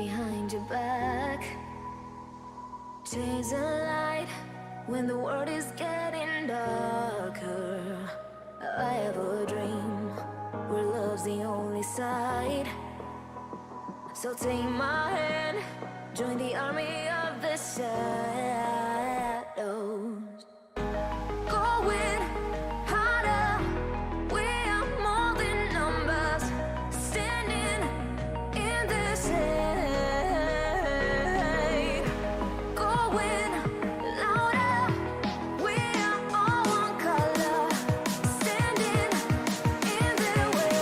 behind your back. Chase a light when the world is getting darker. I have a dream where love's the only side. So take my hand, join the army of the shadows. Going harder, we are more than numbers, standing in the shade. Going louder, we are all one color, standing in their way.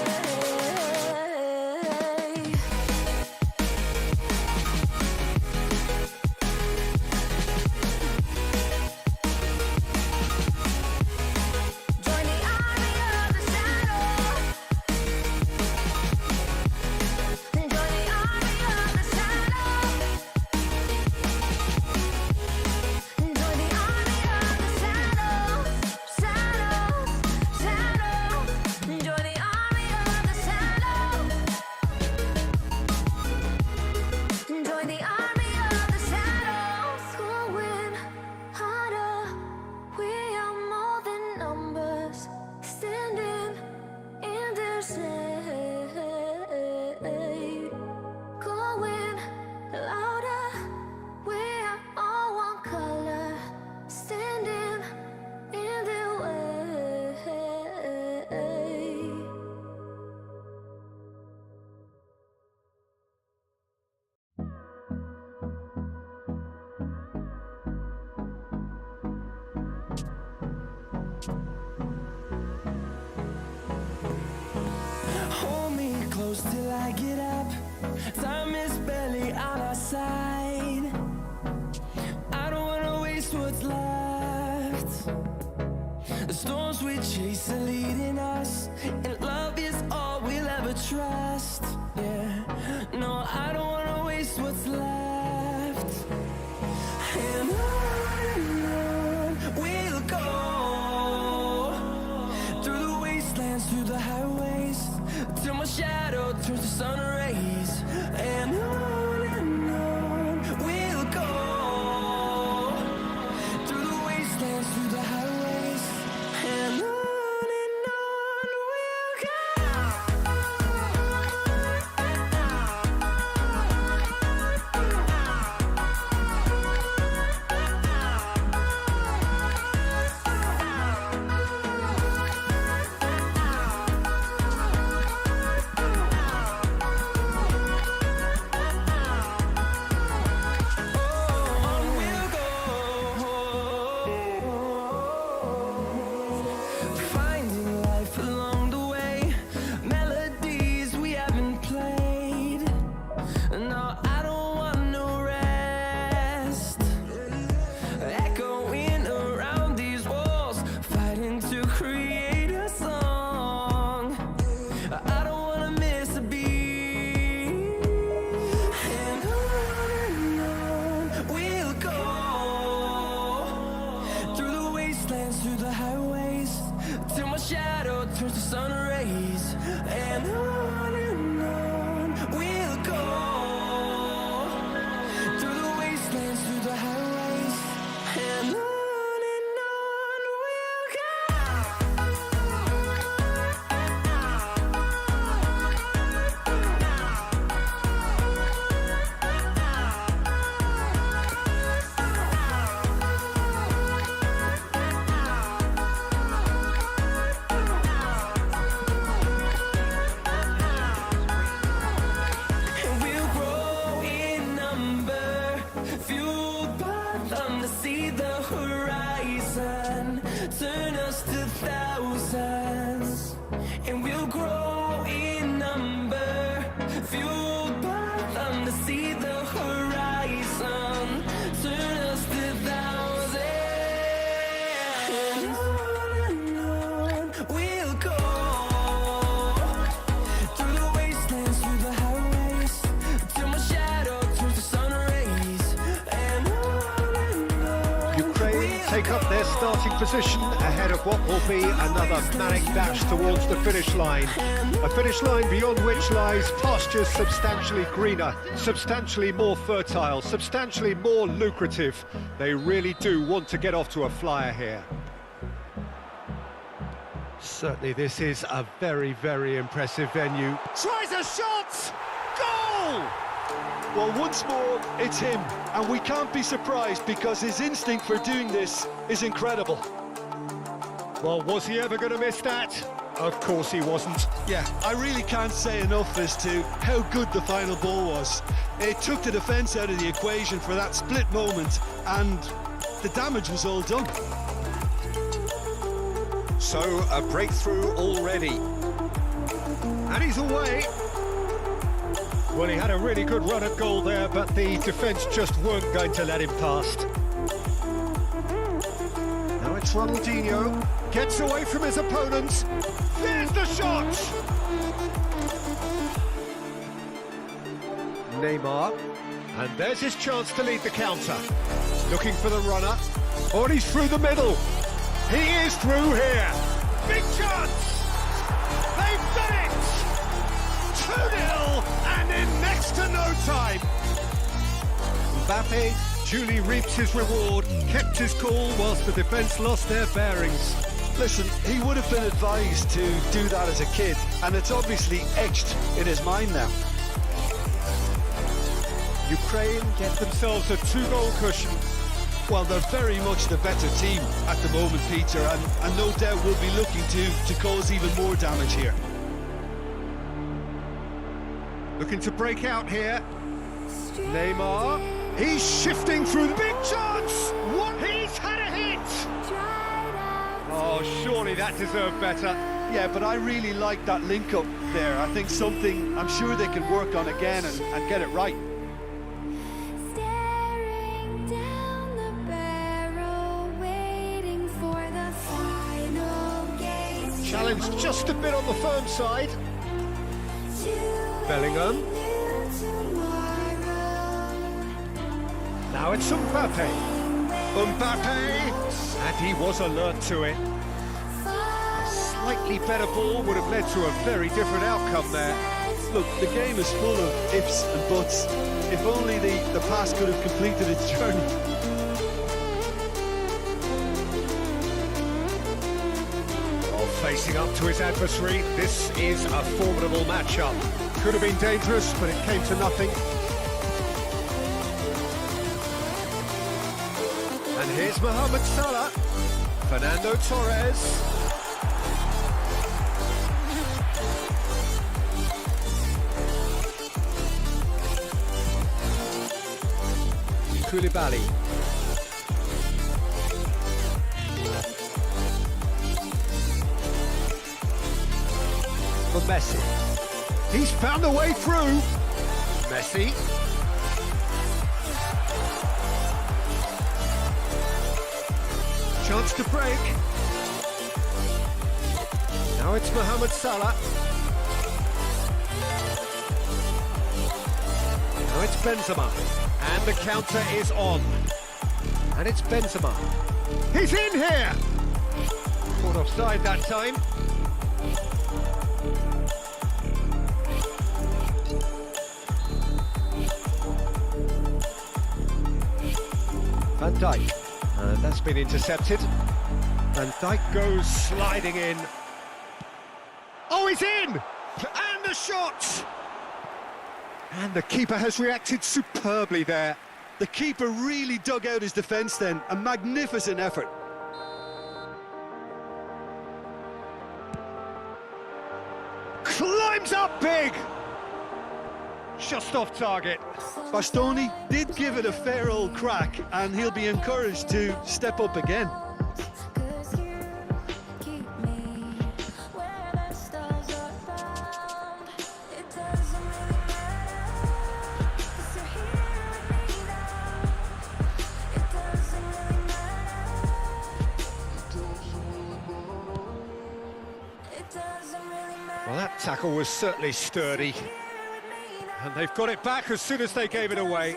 Join the army of the shadows. Join the army of the shadows. Join the army of the shadows. Shadows, shadows. Join the army of the shadows. Join the army of the shadows. Going harder, we are more than numbers, standing in their shade. Going louder, we are all one color, standing in their way. Hold me close till I get up. Time is barely on our side. I don't wanna waste what's left. The storms we chase are leading us, and love is all we'll ever trust. Yeah, no, I don't wanna waste what's left. And on we'll go, through the wastelands, through the highways, till my shadow turns to sun rays. And on we'll go, through the wastelands, through the highways. And on we'll go. Finding life along the way, melodies we haven't played. No, I don't want no rest. Echoing around these walls, fighting to create a song. I don't wanna miss a beat. And on we'll go, through the wastelands, through the highways, till my shadow turns to sun rays. And on we'll go, through the wastelands, through the highways. And on we'll go. And we'll grow in number, fueled by them to see the horizon, turn us to thousands. And we'll grow in number, fueled by them to see the horizon, turn us to thousands. And on we'll go, through the wastelands, through the highways, till my shadow turns to sun rays. And on Ukraine take up their starting position ahead of what will be another manic dash towards the finish line. A finish line beyond which lies pastures substantially greener, substantially more fertile, substantially more lucrative. They really do want to get off to a flyer here. Certainly this is a very, very impressive venue. Tries a shot! Goal! Well, once more, it's him, and we can't be surprised because his instinct for doing this is incredible. Well, was he ever going to miss that? Of course he wasn't. Yeah, I really can't say enough as to how good the final ball was. It took the defence out of the equation for that split moment, and the damage was all done. So, a breakthrough already. And he's away. Well, he had a really good run at goal there, but the defence just weren't going to let him past. Now it's Ronaldinho. Gets away from his opponents. There's the shot! Neymar. And there's his chance to lead the counter. Looking for the runner. Oh, he's through the middle. He is through here. Big chance! They've done it! 2-0, and in next to no time. Mbappe duly reaps his reward, kept his cool whilst the defence lost their bearings. Listen, he would have been advised to do that as a kid, and it's obviously etched in his mind now. Ukraine get themselves a 2-goal cushion. Well, they're very much the better team at the moment, Peter, and no doubt will be looking to cause even more damage here. Looking to break out here. Neymar. He's shifting through the big chance! What? He's had a hit! Oh, surely that deserved better. Yeah, but I really like that link-up there. I think something I'm sure they can work on again and get it right. Challenged just a bit on the firm side. Bellingham. Now it's Mbappe. And he was alert to it. A slightly better ball would have led to a very different outcome there. Look, the game is full of ifs and buts. If only the pass could have completed its journey. Facing up to his adversary, this is a formidable matchup. Could have been dangerous, but it came to nothing. And here's Mohamed Salah, Fernando Torres. Koulibaly. For Messi. He's found a way through. Messi. Chance to break. Now it's Mohamed Salah. Now it's Benzema. And the counter is on. And it's Benzema. He's in here! Caught offside that time. Van Dijk, and that's been intercepted. Van Dijk goes sliding in. Oh, he's in! And the shot! And the keeper has reacted superbly there. The keeper really dug out his defence then, a magnificent effort. Climbs up big! Just off target. Bastoni did give it a fair old crack, and he'll be encouraged to step up again. Well, that tackle was certainly sturdy. And they've got it back as soon as they gave it away.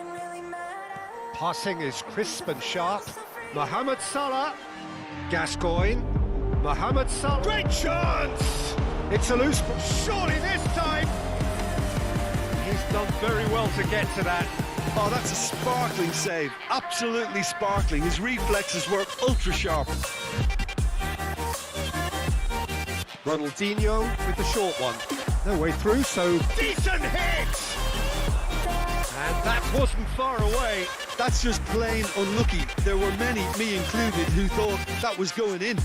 Passing is crisp and sharp. Mohamed Salah. Gascoigne, Mohamed Salah. Great chance! It's a loose ball. Surely this time! He's done very well to get to that. Oh, that's a sparkling save. Absolutely sparkling. His reflexes were ultra sharp. Ronaldinho with the short one. No way through, so decent hit! And that wasn't far away. That's just plain unlucky. There were many, me included, who thought that was going in.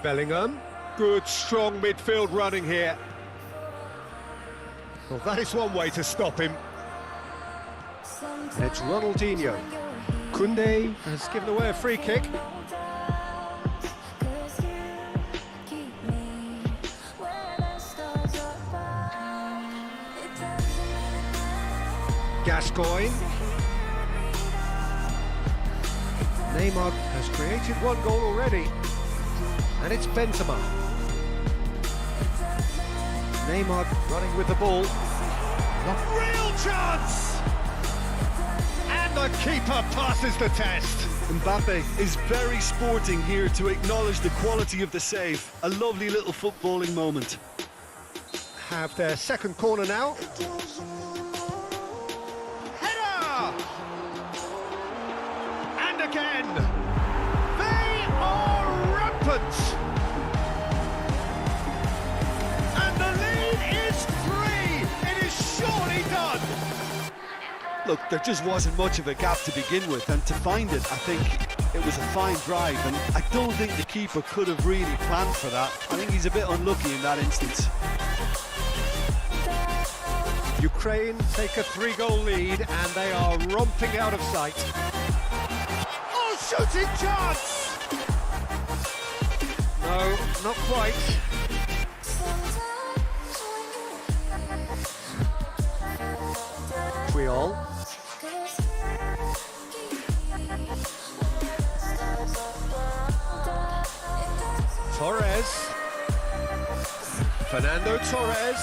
Bellingham, good strong midfield running here. Well, that is one way to stop him. It's Ronaldinho. Koundé has given away a free kick. Gascoigne. Neymar has created one goal already. And it's Benzema. Neymar running with the ball. Real chance! And the keeper passes the test. Mbappe is very sporting here to acknowledge the quality of the save. A lovely little footballing moment. Have their second corner now. Header! And again. They are rampant. And the lead is 3. It is surely done. Look, there just wasn't much of a gap to begin with, and to find it, I think it was a fine drive, and I don't think the keeper could have really planned for that. I think he's a bit unlucky in that instance. Ukraine take a 3-goal lead, and they are romping out of sight. Oh, shooting chance! No, not quite. Puyol. Torres. Fernando Torres.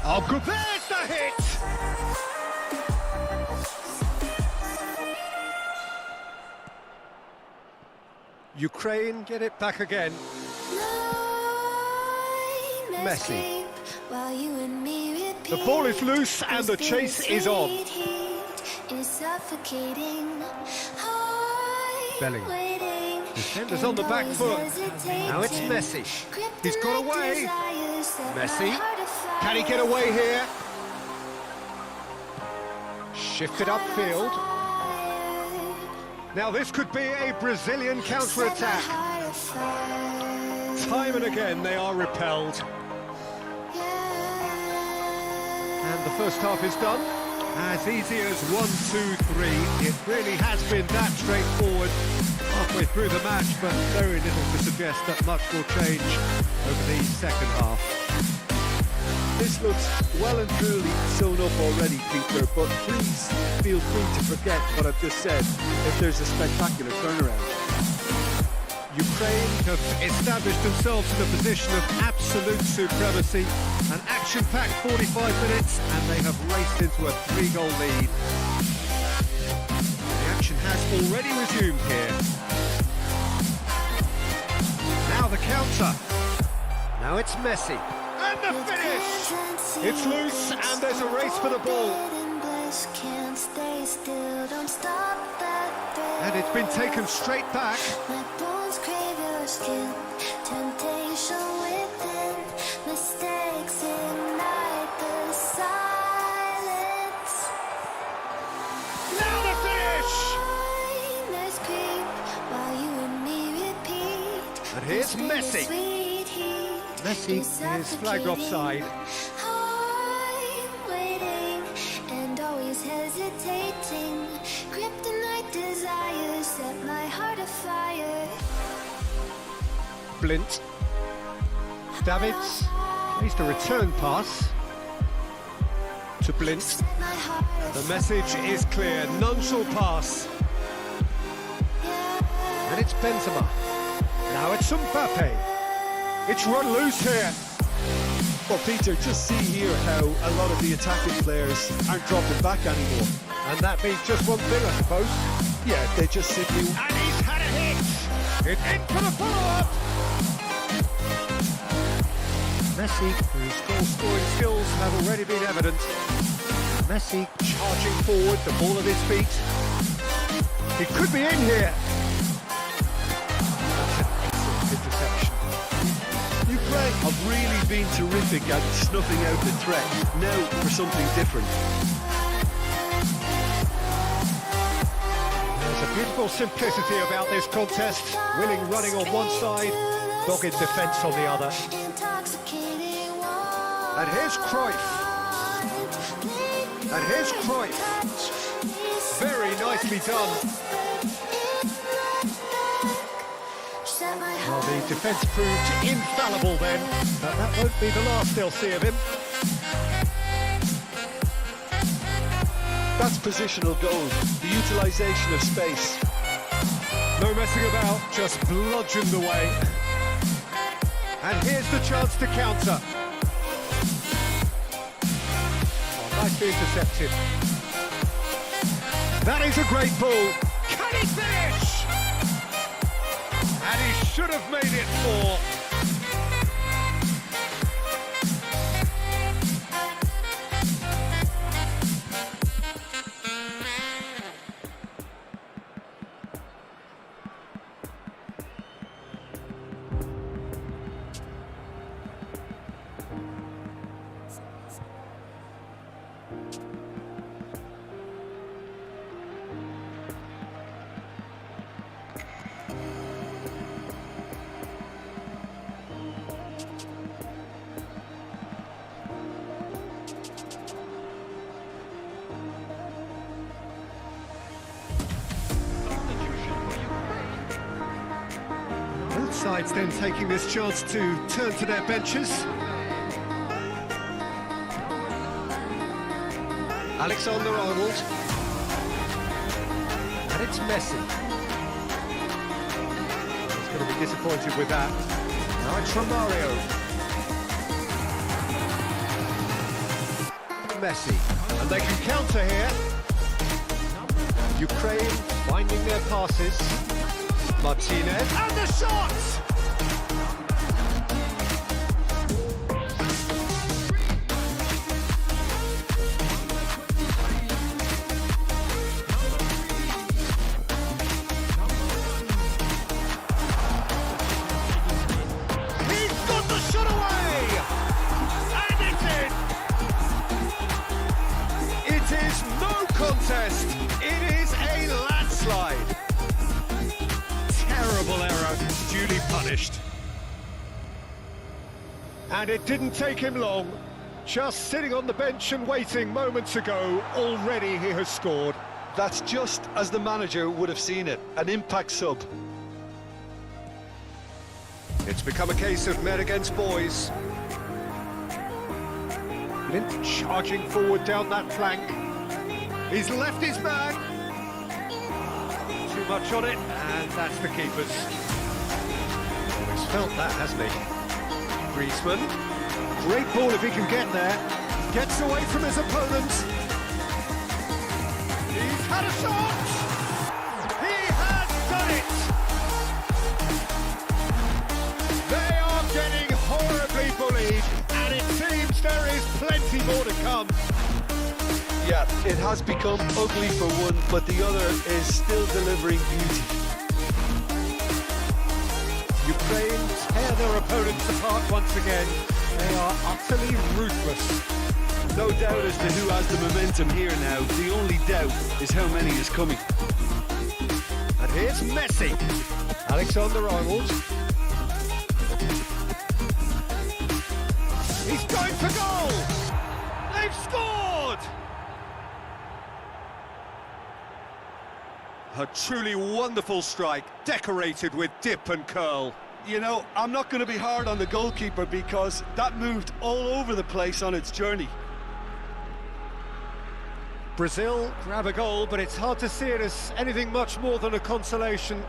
Oh, good. There's the hit! Ukraine get it back again. Messi. The ball is loose and the chase is on. Bellingham. Defenders on the back foot. Now it's Messi. He's got away. Messi. Can he get away here? Shifted upfield. Now this could be a Brazilian counter-attack. Time and again they are repelled. And the first half is done. As easy as 1, 2, 3. It really has been that straightforward halfway through the match, but very little to suggest that much will change over the second half. This looks well and truly sewn up already, Peter, but please feel free to forget what I've just said if there's a spectacular turnaround. Ukraine have established themselves in a position of absolute supremacy. An action-packed 45 minutes, and they have raced into a 3-goal lead. The action has already resumed here. Now the counter. Now it's Messi. And the finish! It's loose, and there's a race for the ball. And it's been taken straight back. Temptation within, mistakes ignite the silence. Now the finish! And here's Messi. Messi is flagged offside. I'm waiting and always hesitating. Kryptonite desires set my heart afire. Blint. Davids needs to return pass to Blint. The message is clear, none shall pass. And it's Benzema. Now it's Mbappe. It's run loose here. Well, Peter, just see here how a lot of the attacking players aren't dropping back anymore. And that means just one thing, I suppose. Yeah, they just simply... And he's had a hit! It's in for the follow-up! Messi, whose goal-scoring skills have already been evident. Messi charging forward, the ball at his feet. He could be in here. That's an excellent interception. Ukraine have really been terrific at snuffing out the threat. Now for something different. There's a beautiful simplicity about this contest. Willing running on one side, dogged defence on the other. And here's Cruyff. And here's Cruyff. Very nicely done. Well, the defence proved infallible then, but that won't be the last they'll see of him. That's positional goal, the utilisation of space. No messing about, just bludgeoned away. And here's the chance to counter. Oh, nicely intercepted. That is a great ball. Can he finish? And he should have made it 4. Both sides then taking this chance to turn to their benches. Alexander-Arnold. And it's Messi. He's going to be disappointed with that. Now it's Romario. Messi. And they can counter here. Ukraine finding their passes. Martinez. And the shot! He's got the shot away! And it's in! It is no contest. It is a landslide. Terrible error, duly punished. And it didn't take him long. Just sitting on the bench and waiting moments ago, already he has scored. That's just as the manager would have seen it, an impact sub. It's become a case of men against boys. Lint charging forward down that flank. He's left his man. Too much on it, and that's the keeper's. He's felt that, hasn't he? Griezmann. Great ball if he can get there. Gets away from his opponent. He's had a shot! He has done it! They are getting horribly bullied, and it seems there is plenty more to come. Yeah, it has become ugly for one, but the other is still delivering beauty. Ukraine tear their opponents apart once again. They are utterly ruthless. No doubt as to who has the momentum here now. The only doubt is how many is coming. And here's Messi. Alexander-Arnold. He's going for goal! They've scored! A truly wonderful strike, decorated with dip and curl. You know, I'm not going to be hard on the goalkeeper because that moved all over the place on its journey. Brazil grab a goal, but it's hard to see it as anything much more than a consolation.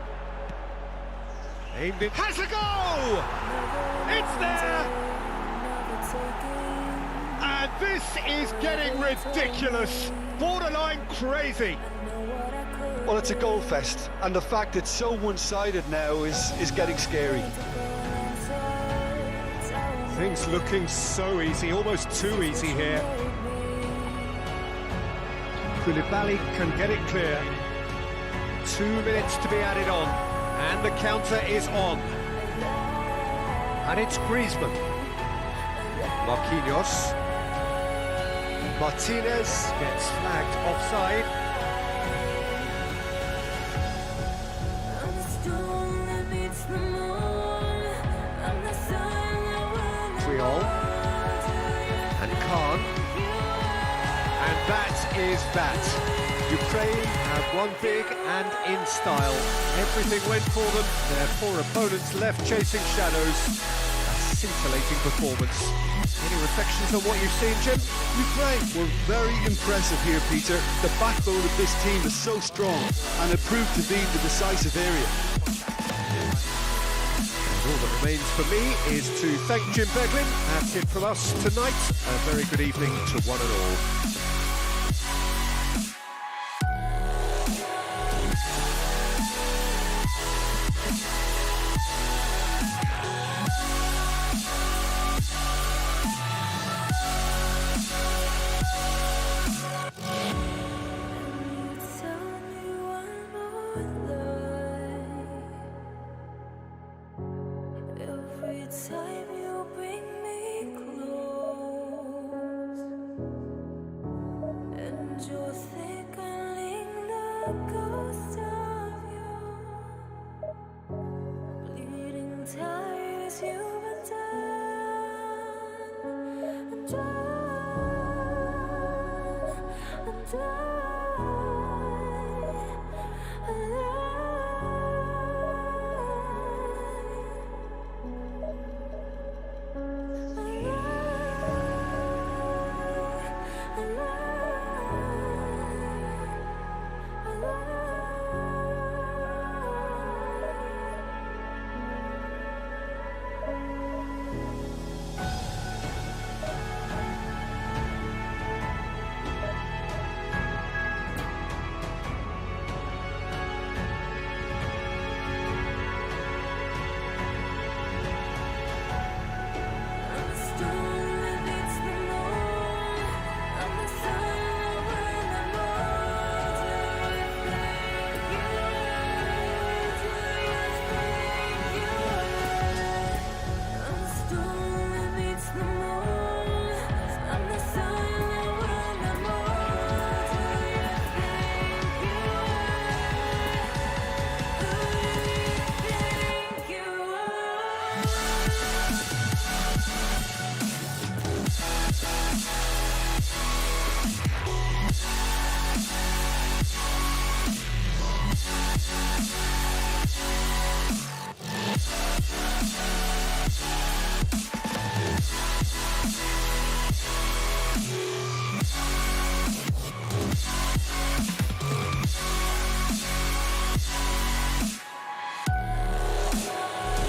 Aimed it. Has a goal! It's there! This is getting ridiculous, borderline crazy. Well, it's a goal fest, and the fact it's so one-sided now is getting scary. Things looking so easy, almost too easy here. Koulibaly can get it clear. 2 minutes to be added on, and the counter is on. And it's Griezmann. Marquinhos. Martinez gets flagged offside. Triol. And Khan. And that is that. Ukraine have won big and in style. Everything went for them. Their poor opponents left chasing shadows. A scintillating performance. Any reflections on what you've seen, Jim? Ukraine were very impressive here, Peter. The backbone of this team is so strong, and it proved to be the decisive area. All that remains for me is to thank Jim Beglin. That's it from us tonight. A very good evening to one and all. Every time you bring me close, and you're thickening the ghost of you, bleeding tires you've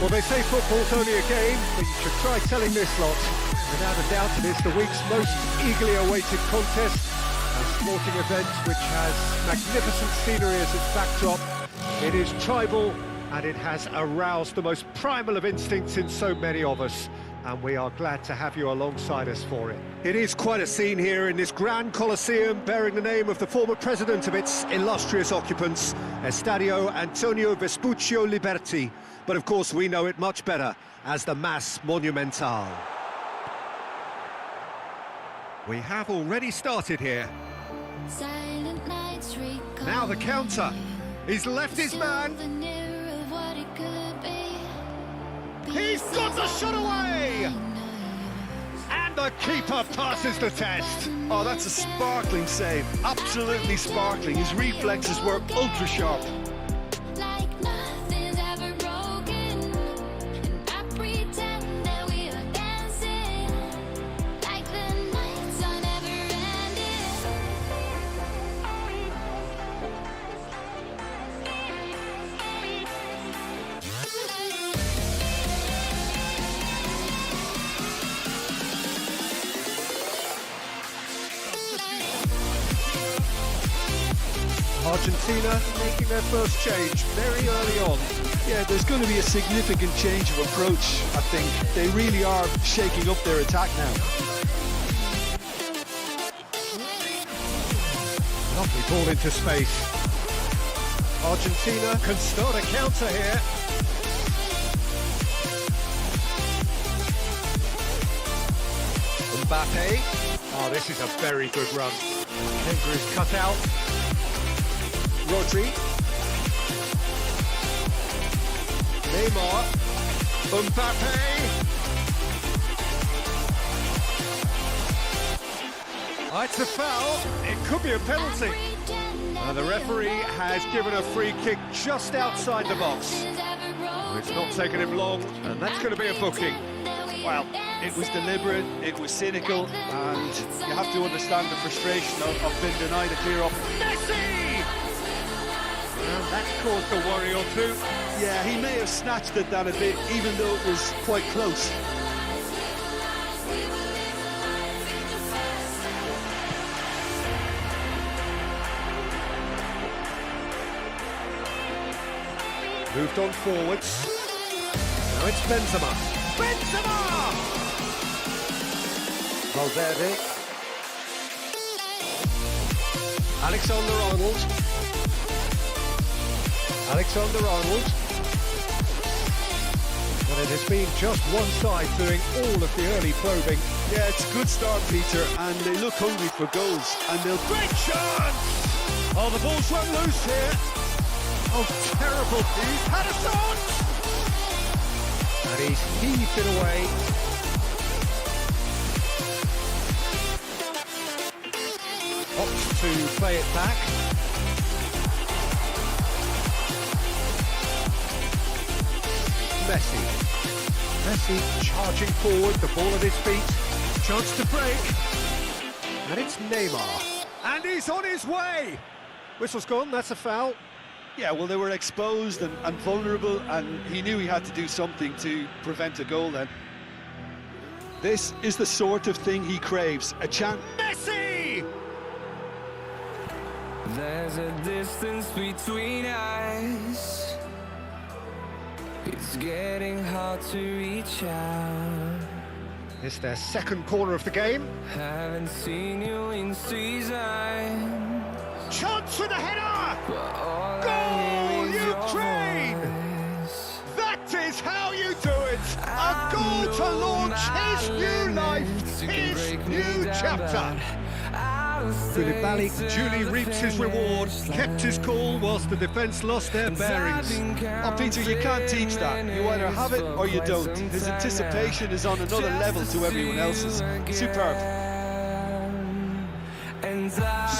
Well, they say football's only a game, but you should try telling this lot. Without a doubt, it is the week's most eagerly awaited contest, a sporting event which has magnificent scenery as its backdrop. It is tribal, and it has aroused the most primal of instincts in so many of us, and we are glad to have you alongside us for it. It is quite a scene here in this grand Colosseum, bearing the name of the former president of its illustrious occupants, Estadio Antonio Vespuccio Liberti. But of course we know it much better as the Mas Monumental. We have already started here. Now the counter. He's left his man. He's got the shot away! And the keeper passes the test. Oh, that's a sparkling save. Absolutely sparkling. His reflexes were ultra sharp. Argentina making their first change very early on. Yeah, there's going to be a significant change of approach, I think. They really are shaking up their attack now. Lovely ball into space. Argentina can start a counter here. Mbappe. Oh, this is a very good run. Henry is cut out. Rodri. Neymar. Mbappe. Oh, it's a foul. It could be a penalty. The referee has given a free kick just outside the box. It's not taken him long, and that's going to be a booking. Well, it was deliberate, it was cynical, and you have to understand the frustration of being denied a clear off. Messi! And that's caused a worry or two. Yeah, he may have snatched at that a bit, even though it was quite close. Moved on forwards. Now it's Benzema. Benzema! Valverde. Alexander-Arnold. Alexander-Arnold. But it has been just one side doing all of the early probing. Yeah, it's a good start, Peter, and they look hungry for goals, and they'll... Great chance! Oh, the ball's run loose here. Oh, terrible. He's had a shot! And he's heaved it away. Opts to play it back. Messi. Messi charging forward, the ball at his feet. Chance to break. And it's Neymar. And he's on his way! Whistle's gone, that's a foul. Yeah, well, they were exposed and vulnerable, and he knew he had to do something to prevent a goal then. This is the sort of thing he craves, a chance. Messi! There's a distance between us. It's getting hard to reach out. It's their second corner of the game. Haven't seen you in season. Chance for the header! Goal, Ukraine! That is how you do it! A goal to launch his new life, his new chapter. Koulibaly duly reaps his reward, kept his cool whilst the defence lost their bearings. Oh, Peter, you can't teach that. You either have it or you don't. His anticipation is on another level to everyone else's. Superb.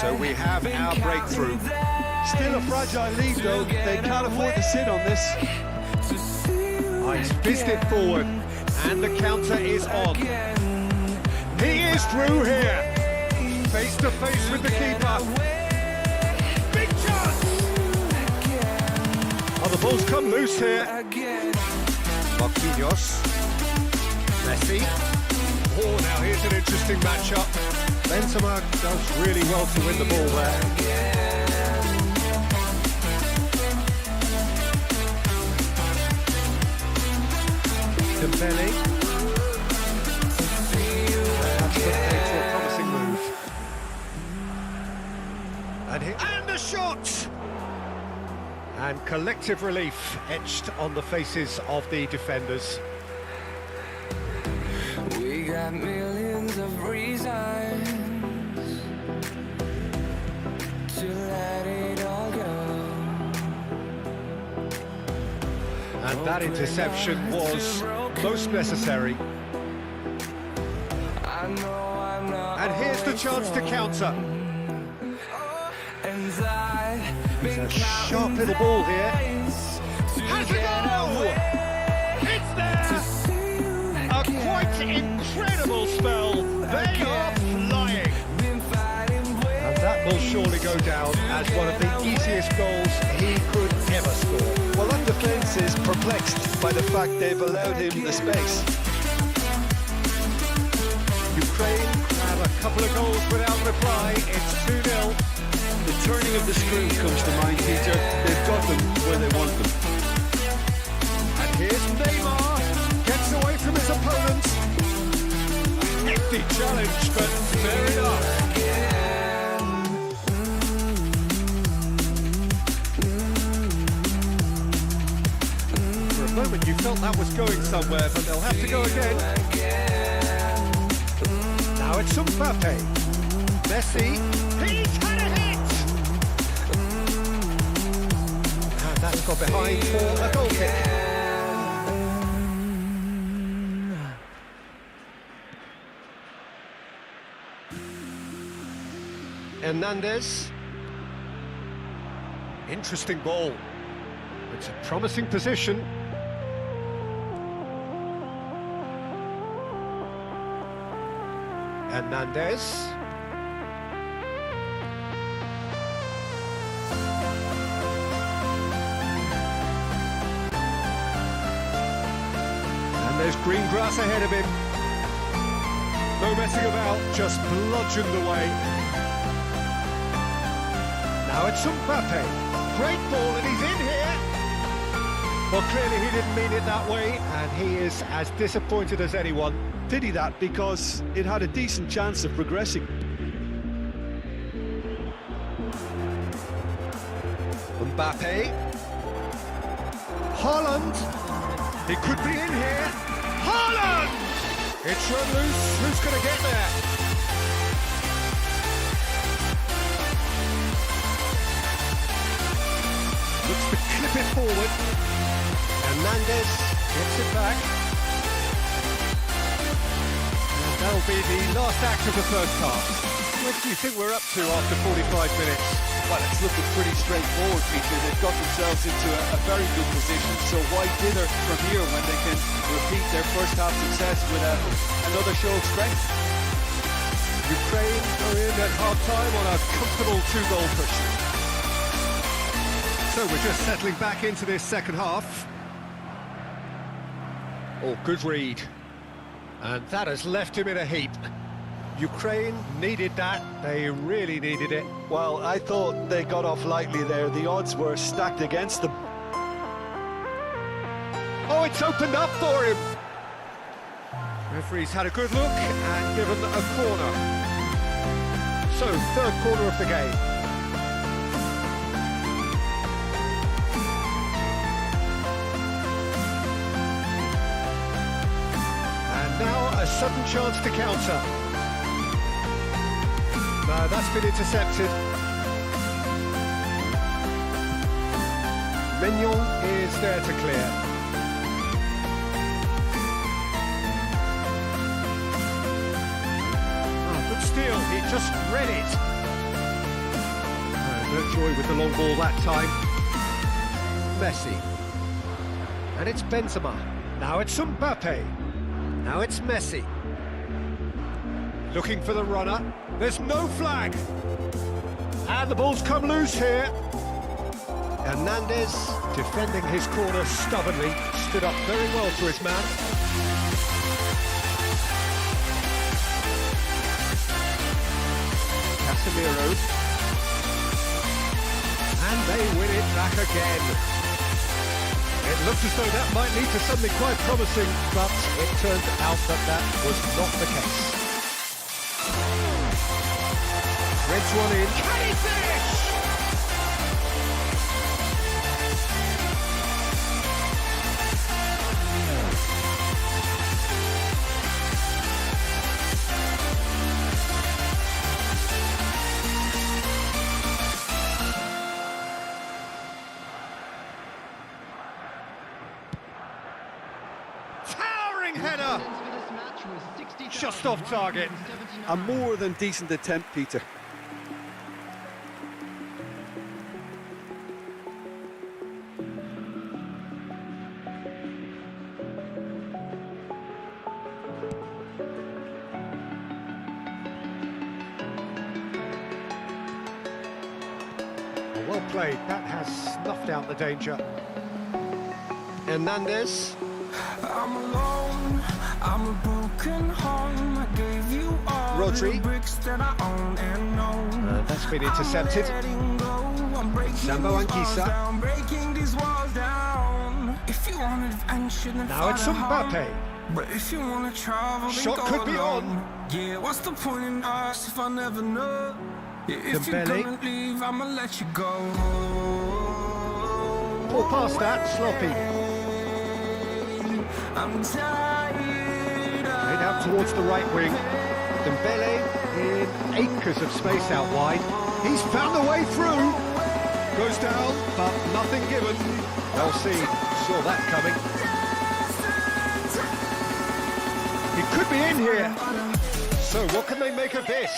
So we have our breakthrough. Still a fragile lead, though. They can't afford to sit on this. He's fizzed it forward, and the counter is on. He is through here. Face to face with the keeper. Big chance! Oh, the ball's come loose here. Marquinhos. Messi. Oh, now here's an interesting matchup. Benzema does really well to win the ball there. Dembele. That's a promising move. And the shot! And collective relief etched on the faces of the defenders. We got millions of reasons to let it all go. And that interception was most necessary. And here's the chance to counter. It's a sharp little ball here. Has a goal! It's there! A quite incredible spell. They are flying. And that will surely go down as one of the easiest goals he could ever score. Well, that defence is perplexed by the fact they've allowed him the space. Ukraine have a couple of goals without reply. It's 2-0. The turning of the screws comes to mind, Peter. They've got them where they want them. And here's Neymar, gets away from his opponent. A hefty challenge, but fair enough. For a moment you felt that was going somewhere, but they'll have to go again. Now it's Mbappe. Messi, he's had a hit! And that's got behind for a goal kick. Hernandez. Interesting ball. It's a promising position. Hernandez. And there's green grass ahead of him. No messing about, just bludgeoned away. Now it's Mbappe. Great ball and he's in here. Well, clearly he didn't mean it that way, and he is as disappointed as anyone. Pity that, because it had a decent chance of progressing. Mbappe. Haaland. He could be in here. Haaland! It's run loose. Who's going to get there? Looks to clip it forward. Hernandez gets it back. And that'll be the last act of the first half. What do you think we're up to after 45 minutes? Well, it's looking pretty straightforward, Peter. They've got themselves into a very good position, so why dither from here when they can repeat their first half success with another show of strength? Ukraine go in at half-time on a comfortable 2-goal push. So we're just settling back into this second half. Oh, good read. And that has left him in a heap. Ukraine needed that. They really needed it. Well, I thought they got off lightly there. The odds were stacked against them. Oh, it's opened up for him. Referee's had a good look and given a corner. So, third corner of the game. And now a sudden chance to counter. No, that's been intercepted. Mignon is there to clear. Oh, good steal, he just read it. No joy with the long ball that time. Messi. And it's Benzema. Now it's Mbappe. Now it's Messi. Looking for the runner. There's no flag. And the ball's come loose here. Hernandez, defending his corner stubbornly, stood up very well to his man. Casemiro. And they win it back again. It looked as though that might lead to something quite promising, but it turned out that that was not the case. Threads one in. Can he finish? Towering header. Just off target. A more than decent attempt, Peter. Well played, that has snuffed out the danger. Hernandez. I'm alone, I'm a broken home. I gave you all Rodri. the bricks that I own and know. That's been intercepted. Sambo Anguissa. Now it's Mbappe. But if you wanna travel, Shot could be on. Yeah, what's the point in us if I never know? Yeah, if you're Dembele. gonna leave, I'ma let you go. Pull past that, sloppy. I'm tired. Laid out towards the right wing. Dembele in acres of space out wide. He's found the way through. Goes down, but nothing given. Well seen, saw that coming. He could be in here. So what can they make of this?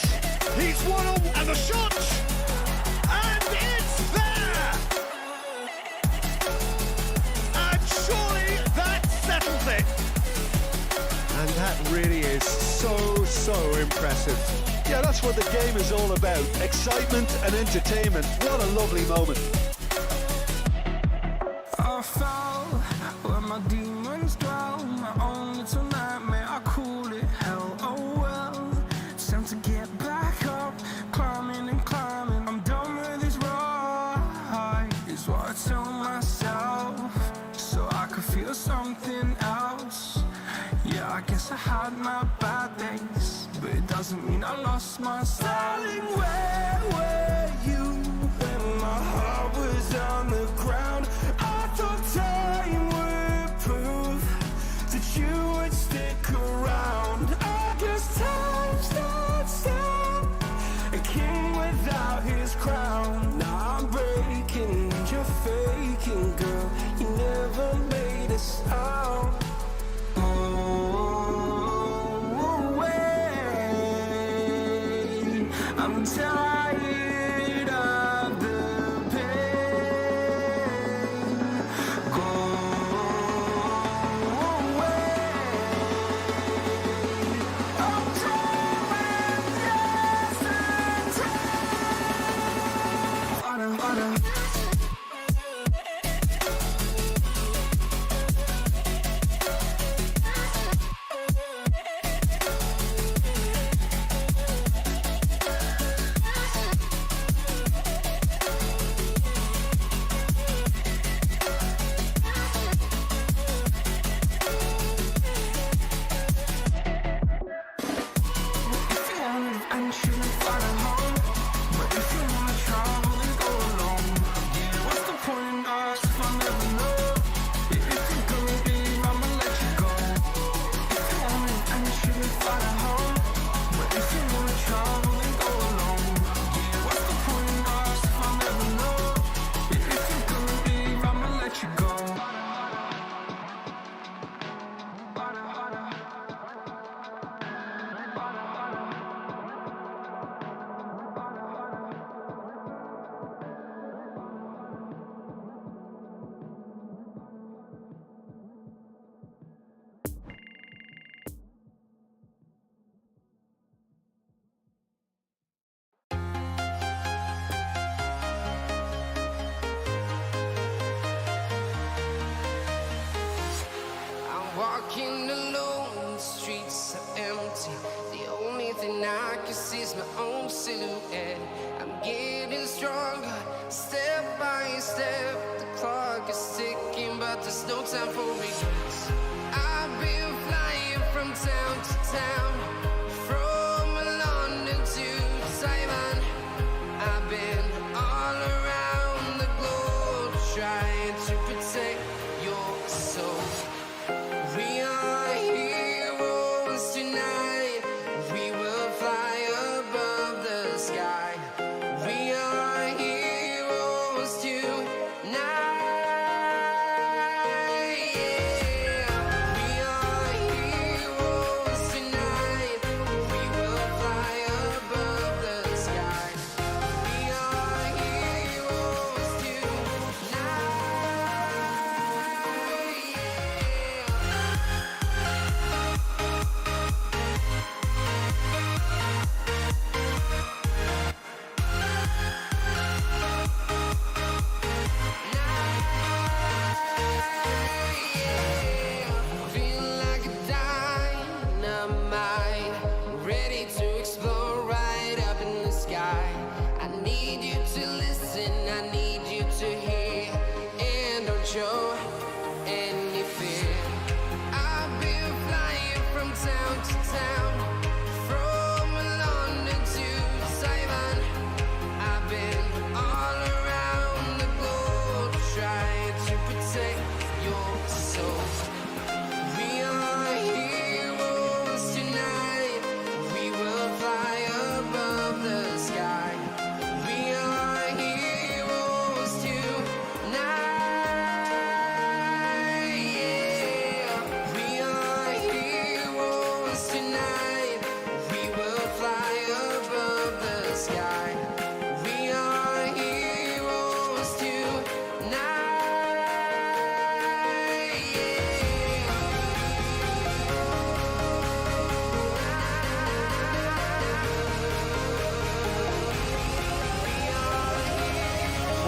He's one on, and the shot! And it's there! And surely that settles it. And that really is so impressive. Yeah, that's what the game is all about. Excitement and entertainment. What a lovely moment. I fell where my demons dwell. My own little nightmare, I call it hell. Oh well, it's time to get back up. Climbing and climbing, I'm done with this ride, is what I tell myself, so I could feel something else. Yeah, I guess I had my bad days, but it doesn't mean I lost my style. Darling, where were you when my heart was on the ground? I thought time would prove that you would stick around. I guess time stood still, a king without his crown. Now I'm breaking and you're faking, girl. You never made a sound. I'm tired of the pain. Go away. I'm tired of walking alone, the streets are empty. The only thing I can see is my own silhouette. I'm getting stronger, step by step. The clock is ticking, but there's no time for regrets. I've been flying from town to town, from London to Taiwan. I've been all around the globe, trying to protect your soul. We are heroes tonight. We will fly above the sky. We are heroes tonight. Yeah. We are heroes tonight.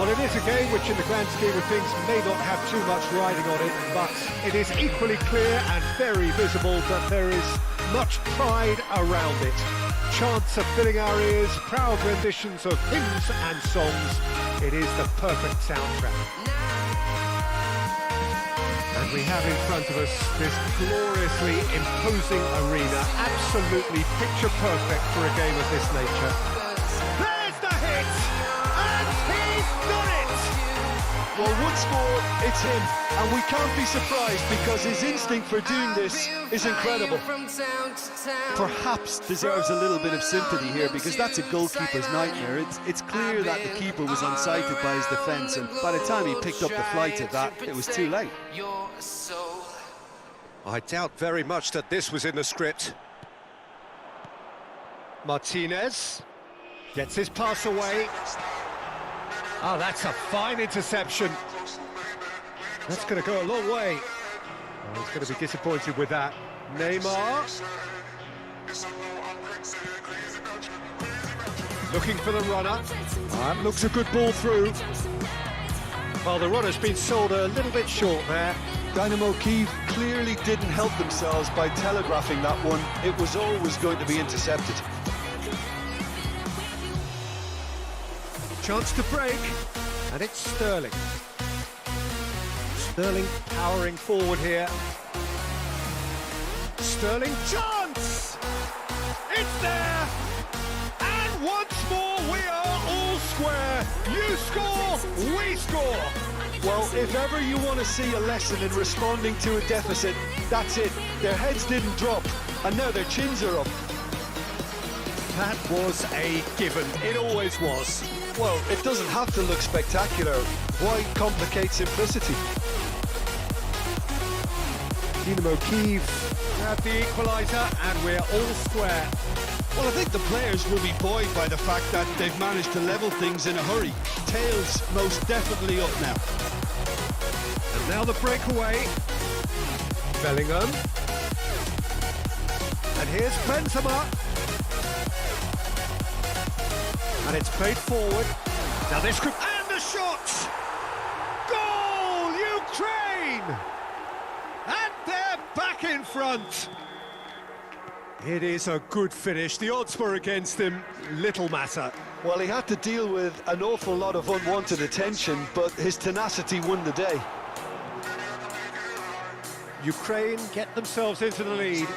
Well, it is a game which in the grand scheme of things may not have too much riding on it, but it is equally clear and very visible that there is much pride around it. Chants are filling our ears, proud renditions of hymns and songs. It is the perfect soundtrack. And we have in front of us this gloriously imposing arena, absolutely picture perfect for a game of this nature. There's the hit! And he's done it! Well, once more, it's him, and we can't be surprised because his instinct for doing this is incredible. Perhaps deserves a little bit of sympathy here because that's a goalkeeper's nightmare. It's clear that the keeper was unsighted by his defence, and by the time he picked up the flight of that, it was too late. I doubt very much that this was in the script. Martinez gets his pass away. Oh, that's a fine interception. That's going to go a long way. Oh, he's going to be disappointed with that. Neymar. Looking for the runner. That looks a good ball through. Well, the runner's been sold a little bit short there. Dynamo Kyiv clearly didn't help themselves by telegraphing that one. It was always going to be intercepted. Chance to break, and it's Sterling. Sterling powering forward here. Sterling, chance! It's there! And once more we are all square. You score, we score. Well, if ever you want to see a lesson in responding to a deficit, that's it. Their heads didn't drop, and now their chins are up. That was a given. It always was. Well, it doesn't have to look spectacular. Why complicate simplicity? Dynamo Kyiv have the equaliser, and we're all square. Well, I think the players will be buoyed by the fact that they've managed to level things in a hurry. Tails most definitely up now. And now the breakaway. Bellingham. And here's Benzema. And it's played forward. Now this could... And the shot! Goal, Ukraine! And they're back in front. It is a good finish. The odds were against him. Little matter. Well, he had to deal with an awful lot of unwanted attention, but his tenacity won the day. Ukraine get themselves into the lead.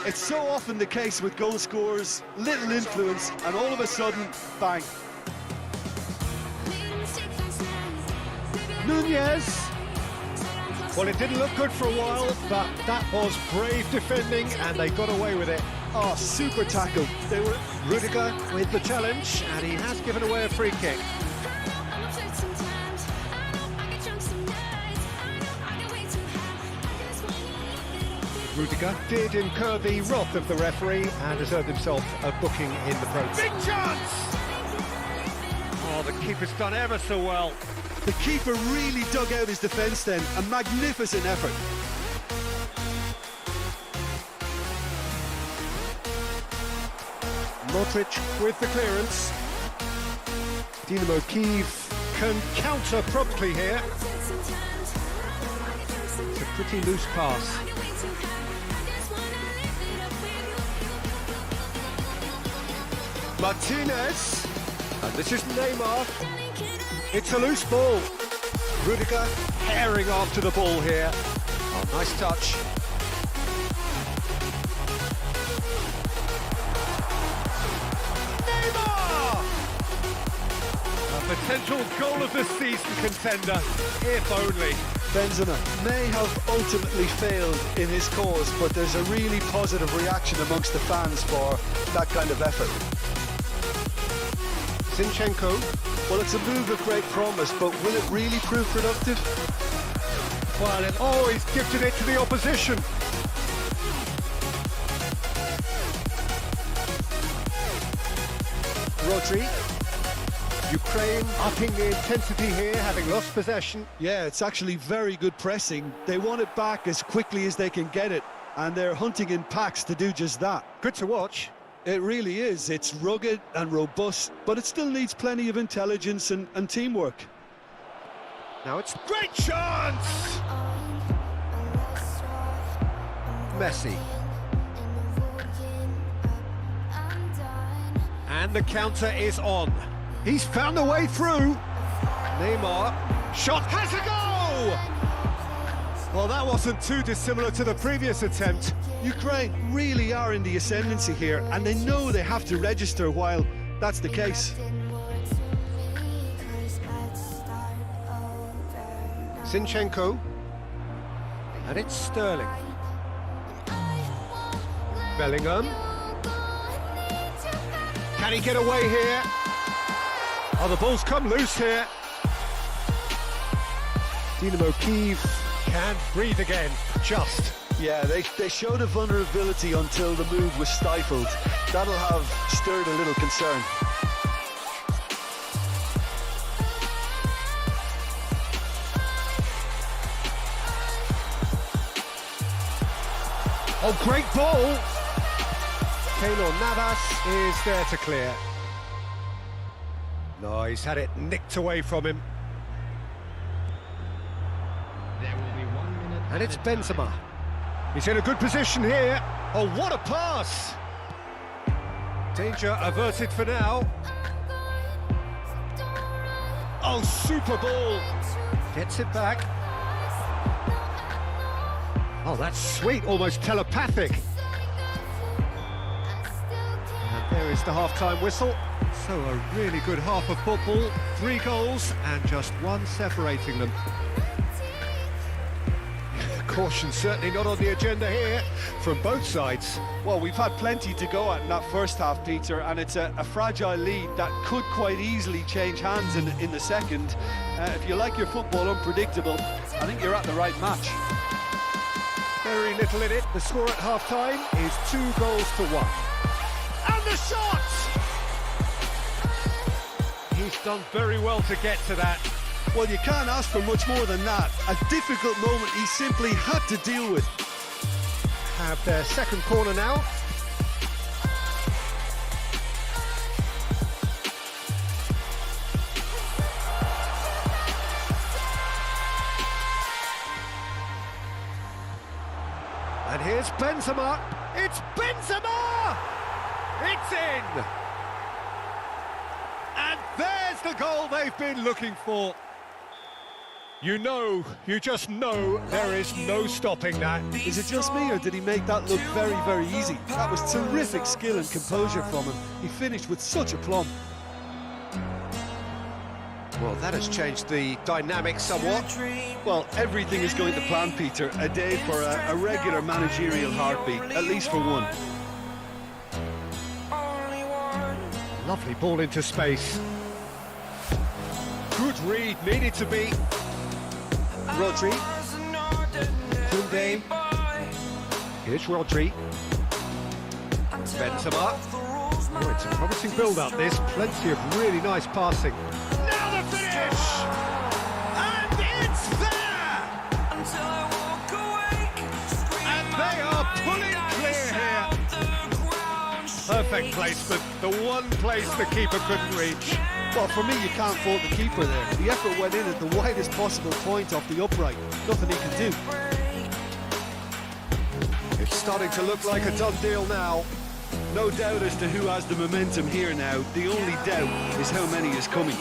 It's so often the case with goal scorers, little influence, and all of a sudden, bang. Nunez. Well, it didn't look good for a while, but that was brave defending, and they got away with it. Oh, super tackle. They were Rudiger with the challenge, and he has given away a free kick. Rudiger did incur the wrath of the referee and has earned himself a booking in the process. Big chance! Oh, the keeper's done ever so well. The keeper really dug out his defence then. A magnificent effort. Modric with the clearance. Dynamo Kyiv can counter promptly here. It's a pretty loose pass. Martinez. And this is Neymar. It's a loose ball. Rudiger herring after the ball here. Oh, nice touch. Neymar! A potential goal of the season contender, if only. Benzema may have ultimately failed in his cause, but there's a really positive reaction amongst the fans for that kind of effort. Zinchenko. Well, it's a move of great promise, but will it really prove productive? Well, he's gifted it to the opposition. Rodri. Ukraine upping the intensity here, having lost possession. Yeah, it's actually very good pressing. They want it back as quickly as they can get it, and they're hunting in packs to do just that. Good to watch. It really is. It's rugged and robust, but it still needs plenty of intelligence and teamwork. Now it's great chance! Messi. And the counter is on. He's found a way through. Neymar, shot has a goal! Well, that wasn't too dissimilar to the previous attempt. Ukraine really are in the ascendancy here, and they know they have to register while that's the case. Zinchenko. And it's Sterling. Bellingham. Can he get away here? Oh, the ball's come loose here. Dynamo Kyiv can breathe again, just. Yeah, they showed a vulnerability until the move was stifled. That'll have stirred a little concern. Oh, great ball! Keylor Navas is there to clear. No, he's had it nicked away from him. There will be 1 minute. And it's Benzema. He's in a good position here. Oh, what a pass! Danger averted for now. Oh, super ball! Gets it back. Oh, that's sweet, almost telepathic. And there is the half-time whistle. So a really good half of football. 3 goals and just 1 separating them. Caution certainly not on the agenda here from both sides. Well, we've had plenty to go at in that first half, Peter, and it's a fragile lead that could quite easily change hands in the second. If you like your football unpredictable, I think you're at the right match. Very little in it. The score at half-time is 2-1. And the shot! He's done very well to get to that. Well, you can't ask for much more than that. A difficult moment he simply had to deal with. Have their second corner now. And here's Benzema. It's Benzema! It's in! And there's the goal they've been looking for. You just know there is no stopping that. Is it just me, or did he make that look very, very easy? That was terrific skill and composure from him. He finished with such aplomb. Well, that has changed the dynamic somewhat. Well, everything is going to plan, Peter. A day for a regular managerial heartbeat, at least for one. Lovely ball into space. Good read, needed to be. Rodri. Koundé. Here's Rodri. Benzema. Oh, it's a promising build-up, this. Plenty of really nice passing. Now the finish! And it's there! And they are pulling clear here. Perfect placement. The one place the keeper couldn't reach. Well, for me, you can't fault the keeper there. The effort went in at the widest possible point off the upright. Nothing he can do. It's starting to look like a done deal now. No doubt as to who has the momentum here now. The only doubt is how many is coming.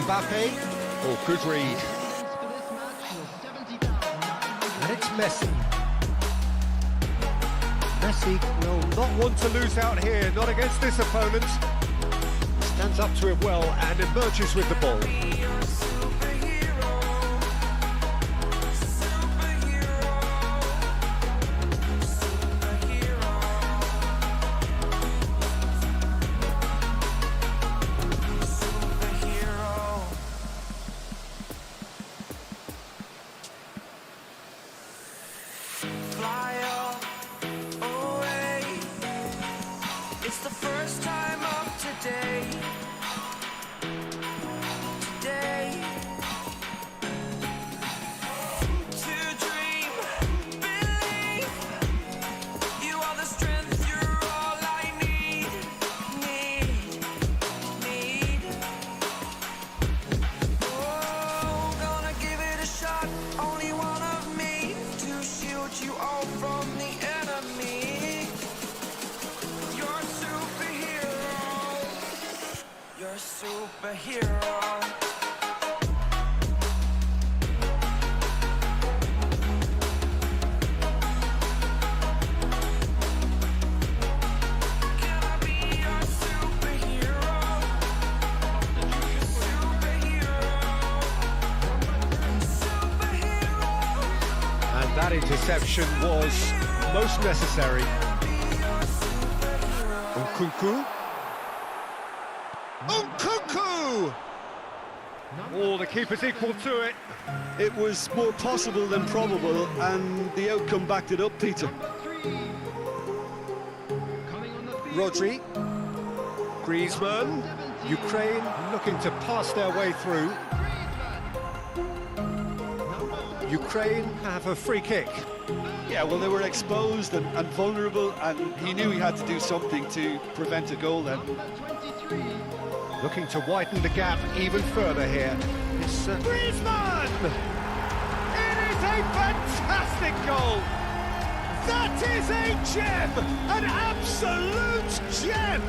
Mbappe. Oh, good read. And it's Messi. Messi will not want to lose out here, not against this opponent. Stands up to it well and emerges with the ball. It's the first time of today. Today superhero. Can I be your superhero? And that interception was most necessary. Nkunku. Nkunku! Oh, the keeper's equal to it. It was more possible than probable, and the outcome backed it up, Peter. Rodri. Griezmann. Ukraine looking to pass their way through. Ukraine have a free kick. Yeah, well, they were exposed and vulnerable, and he knew he had to do something to prevent a goal then. Looking to widen the gap even further here. It's Griezmann! It is a fantastic goal! That is a gem! An absolute gem!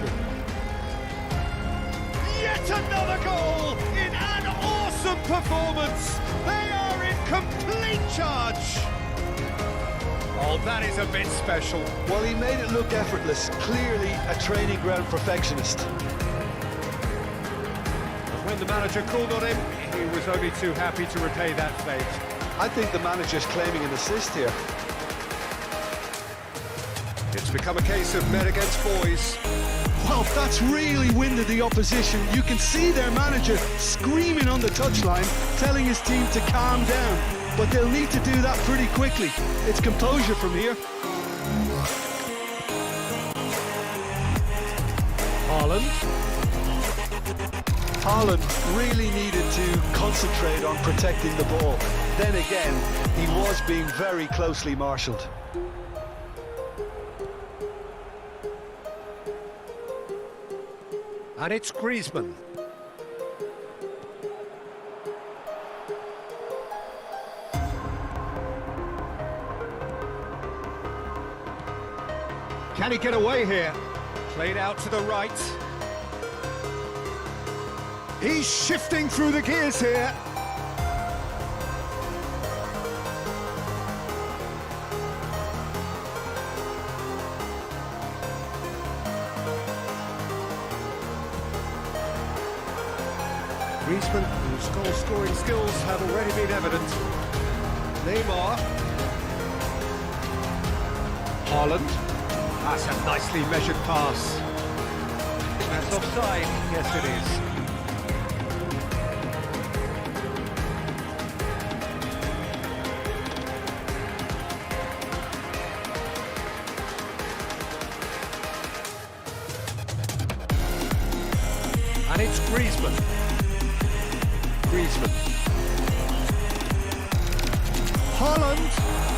Yet another goal in an awesome performance! They are in complete charge! Oh, that is a bit special. Well, he made it look effortless, clearly a training ground perfectionist. When the manager called on him, he was only too happy to repay that fate. I think the manager's claiming an assist here. It's become a case of men against boys. Well, that's really winded the opposition. You can see their manager screaming on the touchline, telling his team to calm down. But they'll need to do that pretty quickly. It's composure from here. Haaland really needed to concentrate on protecting the ball. Then again, he was being very closely marshalled. And it's Griezmann. Can he get away here? Played out to the right. He's shifting through the gears here. Griezmann, whose goal-scoring skills have already been evident. Neymar. Haaland. That's a nicely measured pass. That's offside. Yes, it is. And it's Griezmann. Haaland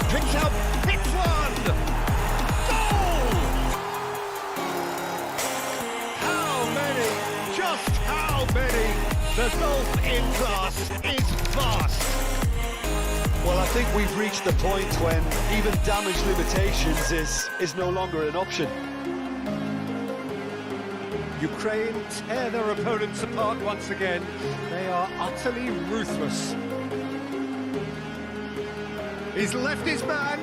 picks up, hits one! Goal! How many? Just how many? The golf in class is vast. Well, I think we've reached the point when even damage limitations is no longer an option. Ukraine tear their opponents apart once again. They are utterly ruthless. He's left his man.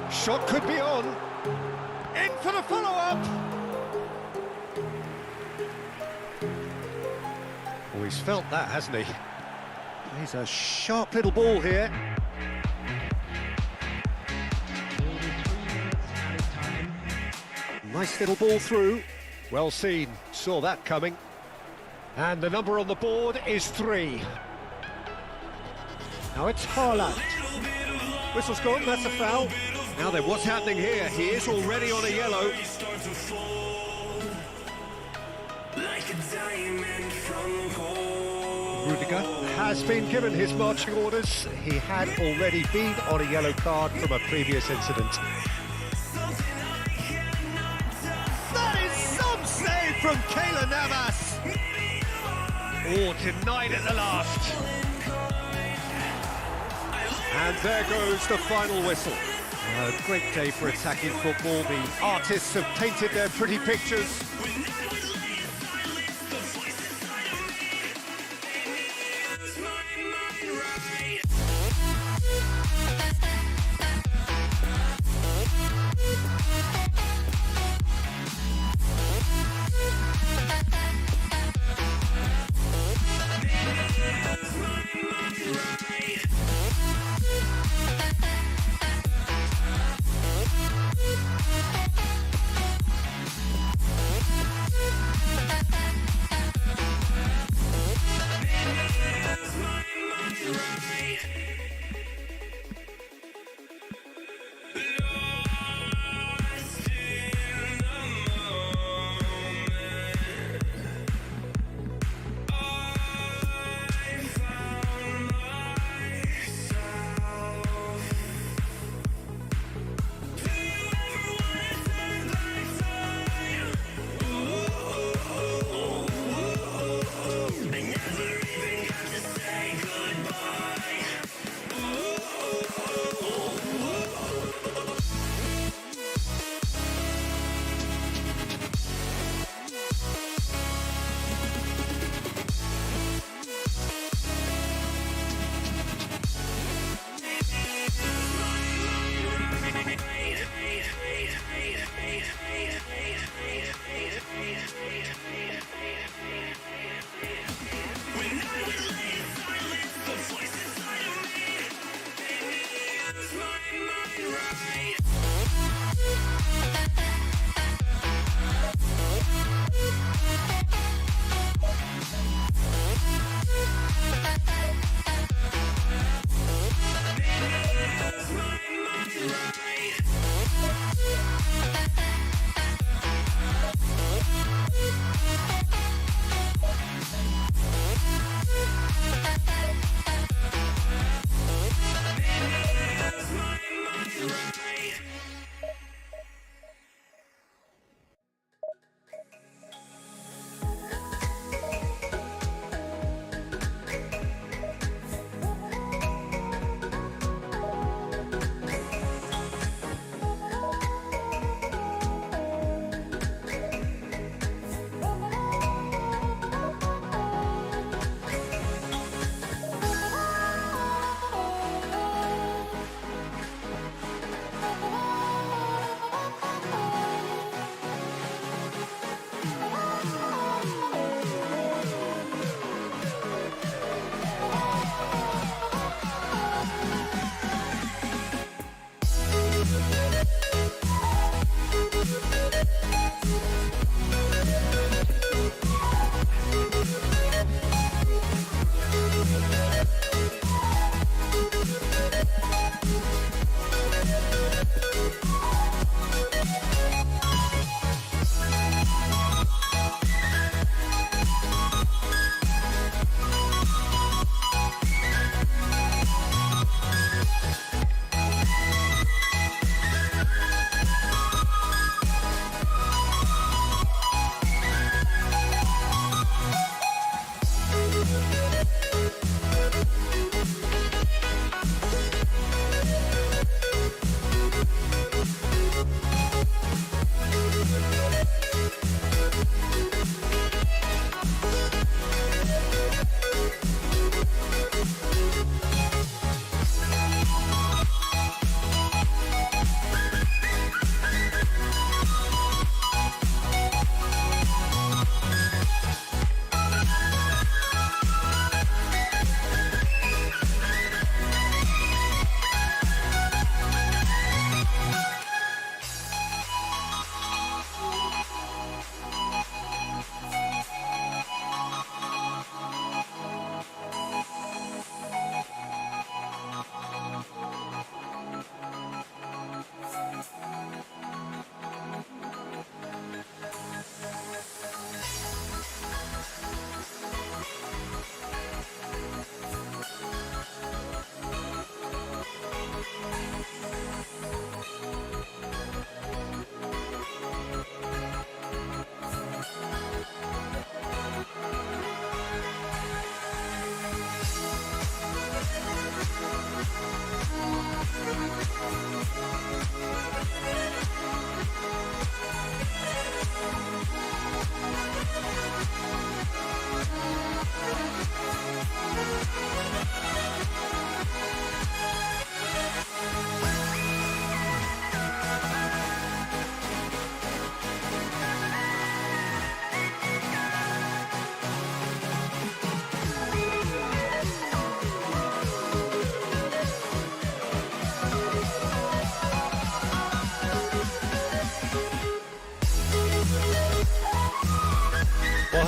Shot could be on. In for the follow-up. Oh, he's felt that, hasn't he? He's a sharp little ball here. Nice little ball through. Well seen. Saw that coming. And the number on the board is 3. Now it's Haaland. Whistle's gone, that's a foul. Now then, what's happening here? He is already on a yellow. Rudiger has been given his marching orders. He had already been on a yellow card from a previous incident. That is some save from Keylor Navas. Oh, denied at the last. And there goes the final whistle. A great day for attacking football. The artists have painted their pretty pictures.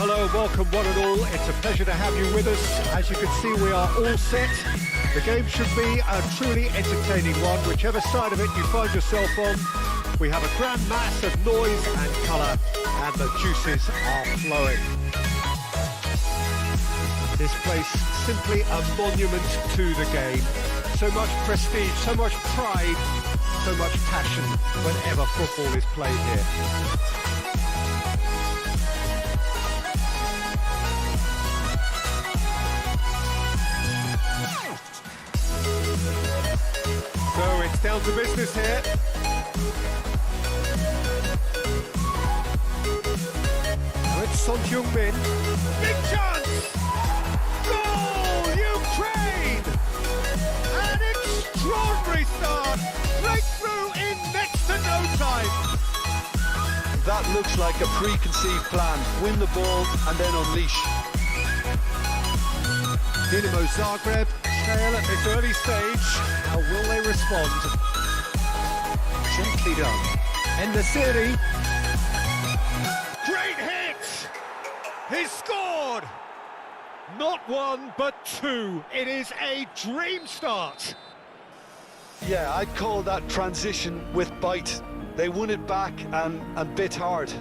hello, welcome one and all. It's a pleasure to have you with us. As you can see, we are all set. The game should be a truly entertaining one, whichever side of it you find yourself on. We have a grand mass of noise and colour, and the juices are flowing. This place, simply a monument to the game. So much prestige, so much pride, so much passion whenever football is played here. So it's down to business here. Now it's Son Heung-min. Big chance! Goal! Ukraine! An extraordinary start! Breakthrough in next to no time! That looks like a preconceived plan. Win the ball and then unleash. Dinamo Zagreb trail at this early stage. How will they respond? Gently done. En-Nesyri. Great hit! He's scored! Not one, but two. It is a dream start. Yeah, I'd call that transition with bite. They won it back and bit hard.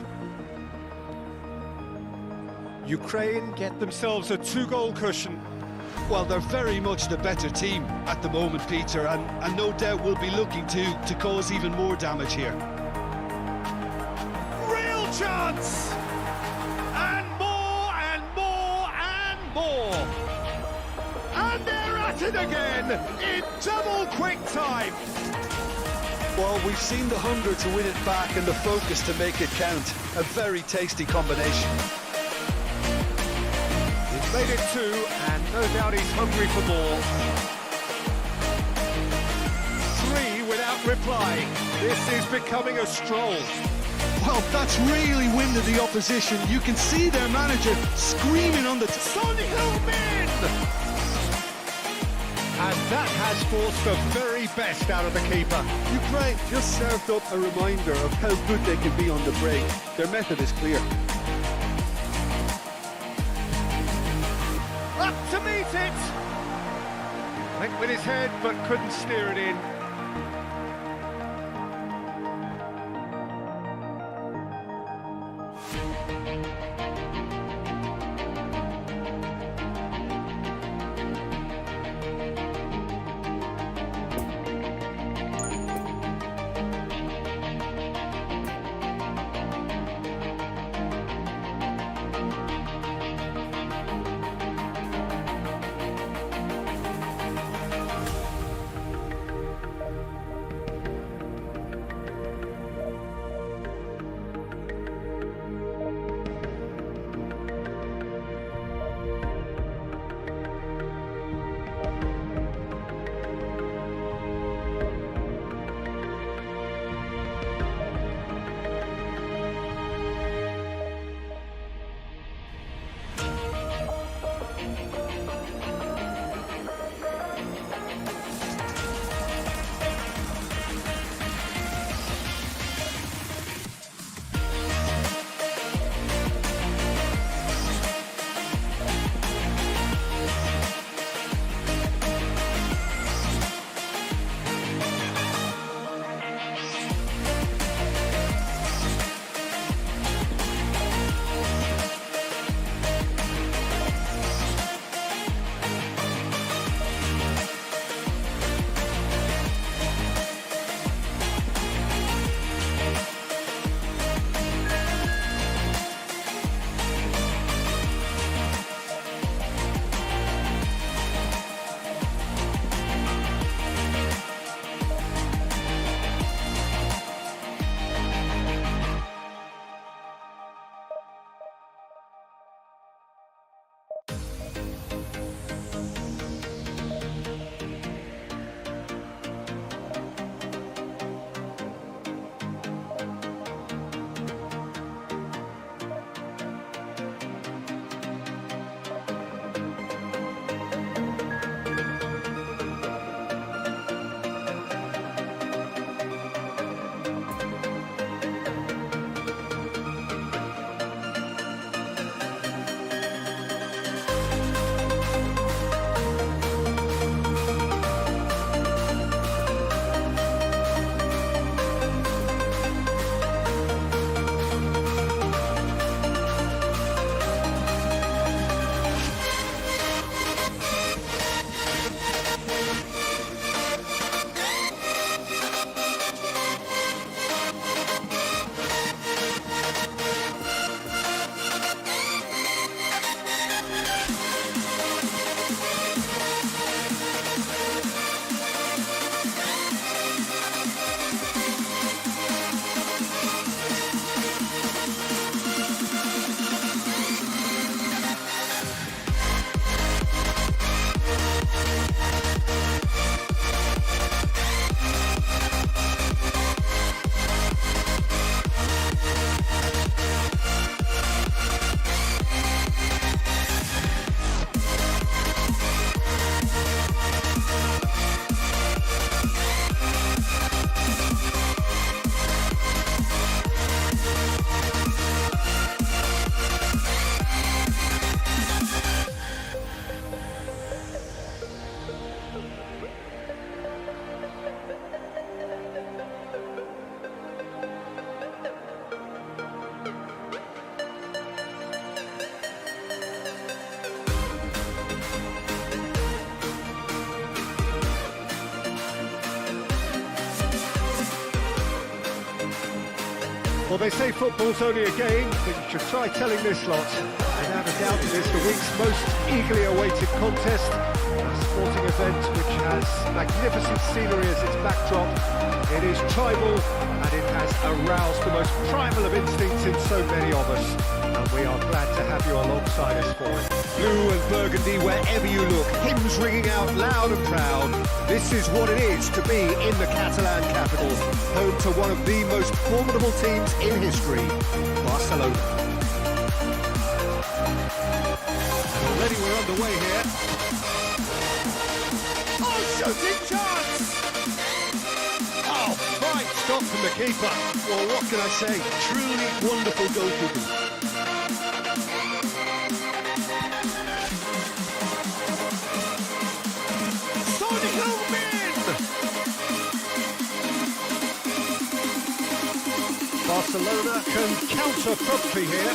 Ukraine get themselves a two-goal cushion. Well, they're very much the better team at the moment, Peter, and no doubt will be looking to cause even more damage here. Real chance! And more and more and more! And they're at it again in double quick time! Well, we've seen the hunger to win it back and the focus to make it count. A very tasty combination. He's made it two, and no doubt he's hungry for more. Three without reply. This is becoming a stroll. Well, that's really winded the opposition. You can see their manager screaming on the... Son Heung-min! And that has forced the very best out of the keeper. Ukraine just served up a reminder of how good they can be on the break. Their method is clear. Up to meet it! Went with his head, but couldn't steer it in. Well, they say football's only a game, but you should try telling this lot. Without a doubt, it is the week's most eagerly awaited contest. A sporting event which has magnificent scenery as its backdrop. It is tribal, and it has aroused the most primal of instincts in so many of us. And we are glad to have you alongside us for it. Blue and burgundy wherever you look, hymns ringing out loud and proud. This is what it is to be in the Catalan capital, home to one of the most formidable teams in history, Barcelona. And already we're underway here. Oh, shooting chance! Oh, fine stop from the keeper. Well, what can I say? Truly wonderful goalkeeping. Barcelona can counter promptly here.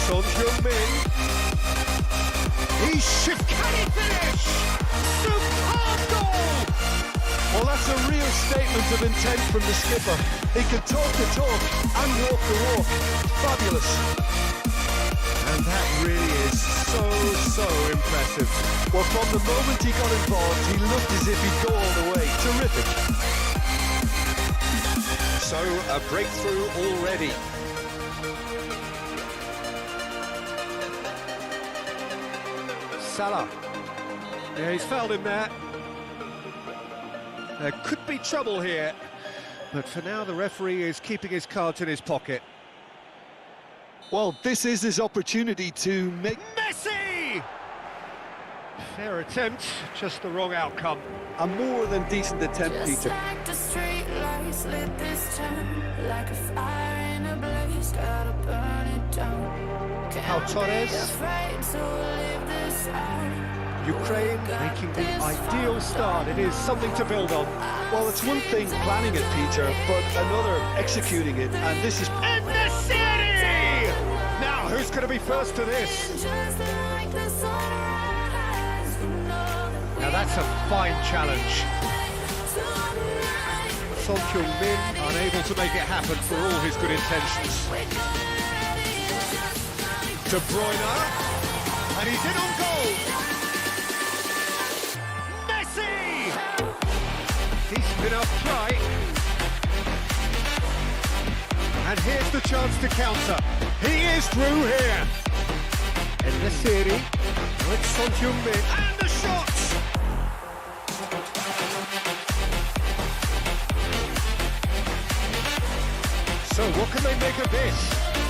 Son Heung-min. Can he finish? Superb goal! Well, that's a real statement of intent from the skipper. He can talk the talk and walk the walk. Fabulous. And that really is so impressive. Well, from the moment he got involved, he looked as if he'd go all the way. Terrific. So, a breakthrough already. Salah. Yeah, he's fouled him there. There could be trouble here. But for now, the referee is keeping his cards in his pocket. Well, this is his opportunity to make... Messi! Fair attempt, just the wrong outcome. A more than decent attempt, Just Peter. like the street lights lit this town, like a fire in a blaze, gotta burn it down. Can't Torres. be afraid to live this out. Ukraine making the ideal start. It is something to build on. Well, it's one thing planning it, Peter, but another executing it, and this is... In the city! Now, who's going to be first to this? Just like the sunrise, you know that Now, that's a fine challenge. tonight Son Heung-min unable to make it happen for all his good intentions. De Bruyne, and he's in on goal. Messi! He's been upright. And here's the chance to counter. He is through here. In the series, with Son Heung-min, and the shot! So what can they make of this?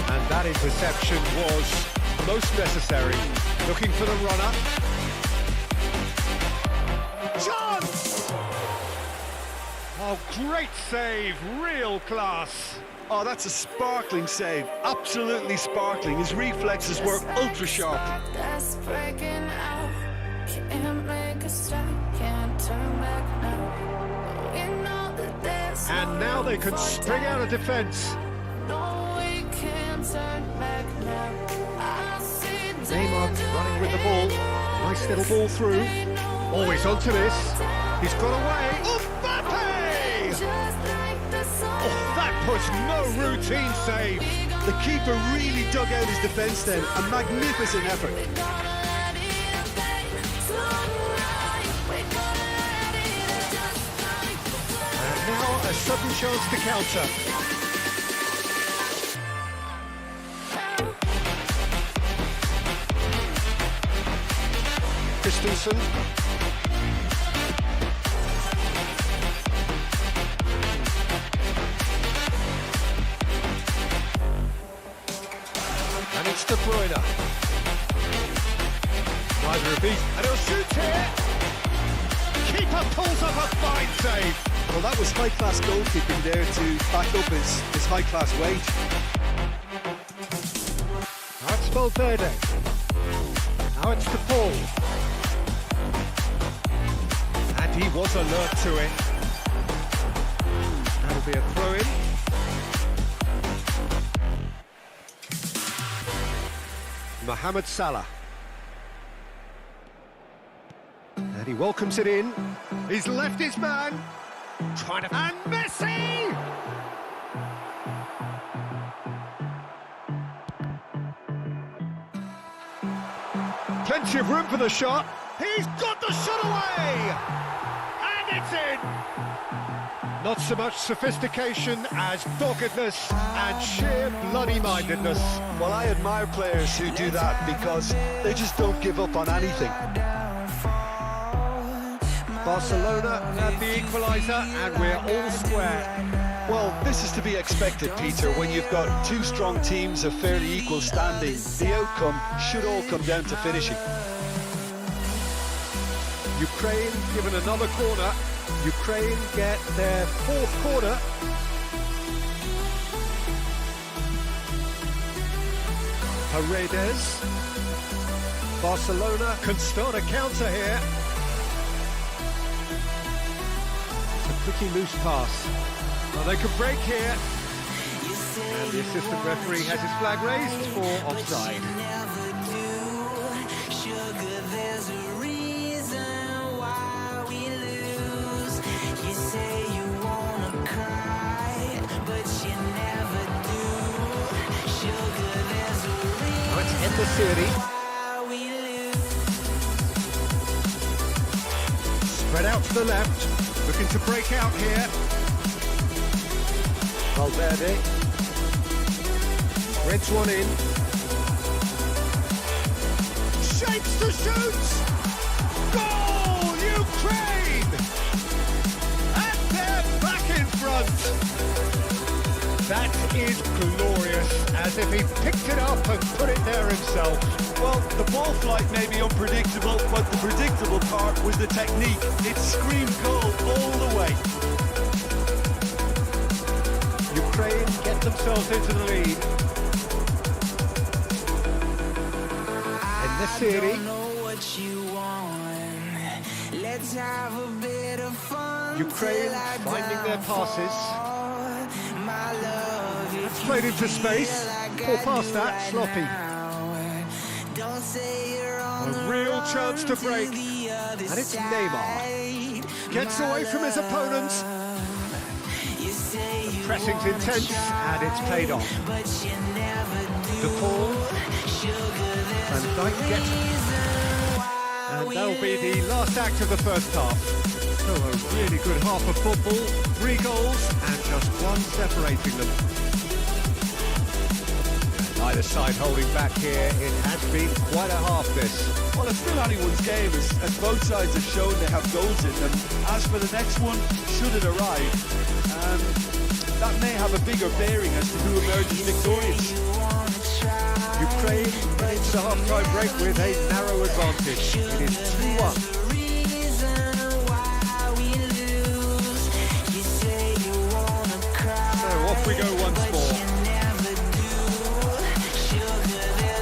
And that interception was most necessary. Looking for the runner. Chance! Oh, great save, real class. Oh, that's a sparkling save. Absolutely sparkling. His reflexes were ultra sharp. that's breaking out. Can't make a stop, can't turn back now. We know that there's And now they can spring out of defence. no, we can't turn back now. I see Neymar running with the ball. Nice little ball through. Always onto this. He's got away. Mbappe! just like the sun. Oh, that was no routine save. The keeper really dug out his defence then. A magnificent effort. And now a sudden chance to counter. Christensen. And it's De Bruyne. Neither of these. And he'll shoot here. Keeper pulls up a fine save. Well, that was high-class goalkeeping there to back up his high-class wage. Now it's Valverde. Now it's De Paul. And he was alert to it. That'll be a throw-in. Mohamed Salah. And And he welcomes it in. He's left his man. Trying to... And Messi! Plenty of room for the shot. He's got the shot away! And it's in! Not so much sophistication as doggedness and sheer bloody-mindedness. Well, I admire players who do that because they just don't give up on anything. Barcelona had the equaliser and we're all square. Well, this is to be expected, Peter, when you've got two strong teams of fairly equal standing. The outcome should all come down to finishing. Ukraine given another corner. Ukraine get their fourth corner. Paredes. Barcelona can start a counter here. It's a pretty loose pass. Well, they could break here. And the assistant referee has his flag raised for offside. In the city. Spread out to the left, looking to break out here. Valverde. Threads one in. Shapes to shoot! Goal, Ukraine! And they're back in front. That is glorious, as if he picked it up and put it there himself. Well, the ball flight may be unpredictable, but the predictable part was the technique. It screamed goal all the way. Ukraine get themselves into the lead. In the city. Ukraine finding their passes. Played into space. Or past that, sloppy. A real chance to break. And it's Neymar. Gets away from his opponent. The pressing's intense and it's paid off. The ball. And Dijk gets it. And that'll be the last act of the first half. So a really good half of football. 3 goals and just one separating them. Either side holding back here. It has been quite a half, this. Well, it's still anyone's game, as both sides have shown they have goals in them. As for the next one, should it arrive, that may have a bigger bearing as to who emerges victorious. Ukraine heading to the half-time break with a narrow advantage. It is 2-1. So off we go once more.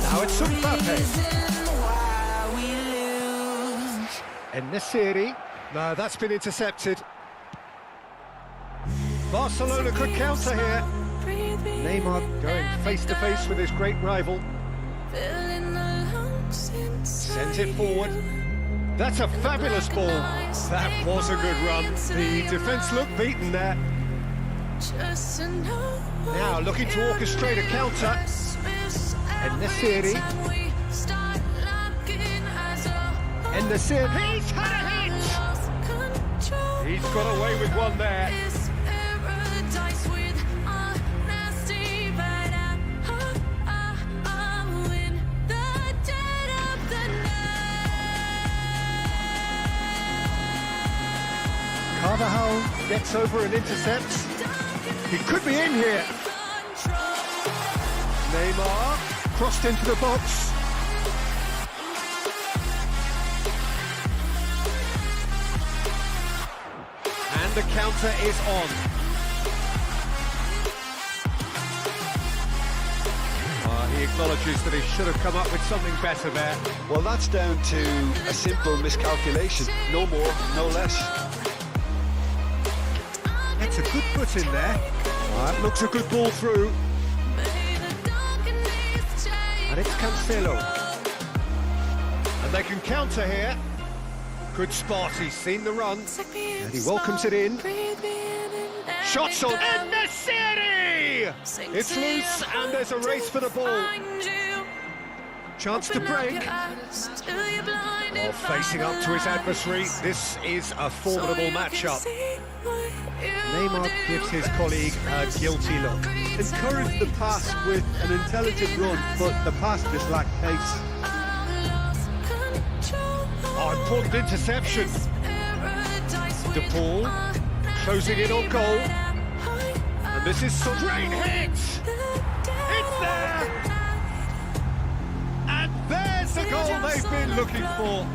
Now it's Mbappe. In the city. No, that's been intercepted. Barcelona could counter here. Neymar going face-to-face with his great rival. Sends it forward. That's a fabulous ball. That was a good run. The defence looked beaten there. Now looking to orchestrate a counter. In the city. In the city. He's had a hit! He's got away with one there. Carvajal gets over and intercepts. He could be in here. Neymar crossed into the box. And the counter is on. He acknowledges that he should have come up with something better there. Well, that's down to a simple miscalculation. No more, no less. It's a good put in there. That looks a good ball through. And it's Cancelo. And they can counter here. Good spot, he's seen the run, and he welcomes it in. Shots on, and Nasiri! It's loose, and there's a race for the ball. Chance to break. While facing up to his adversary, this is a formidable matchup. Neymar gives his colleague a guilty look. Encouraged the pass with an intelligent run, but the pass just lacked pace. Oh, important interception. De Paul closing in on goal. And this is straight hit. It's there. And there's the goal they've been looking for.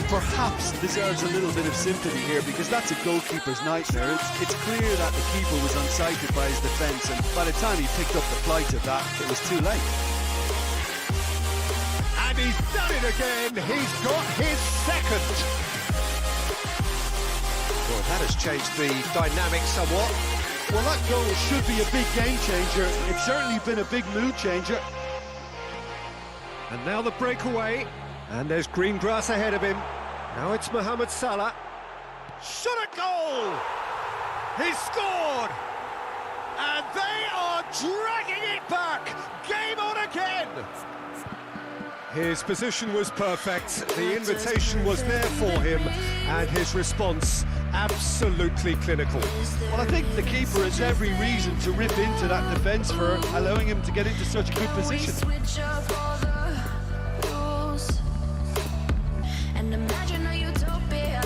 Perhaps deserves a little bit of sympathy here because that's a goalkeeper's nightmare. It's clear that the keeper was unsighted by his defence, and by the time he picked up the flight of that, it was too late. And he's done it again. He's got his second. Well, that has changed the dynamic somewhat. Well, that goal should be a big game changer. It's certainly been a big mood changer. And now the breakaway. And there's green grass ahead of him. Now it's Mohamed Salah. Shot a goal! He's scored! And they are dragging it back! Game on again! His position was perfect, the invitation was there for him, and his response absolutely clinical. Well, I think the keeper has every reason to rip into that defence for allowing him to get into such a good position. And imagine a utopia.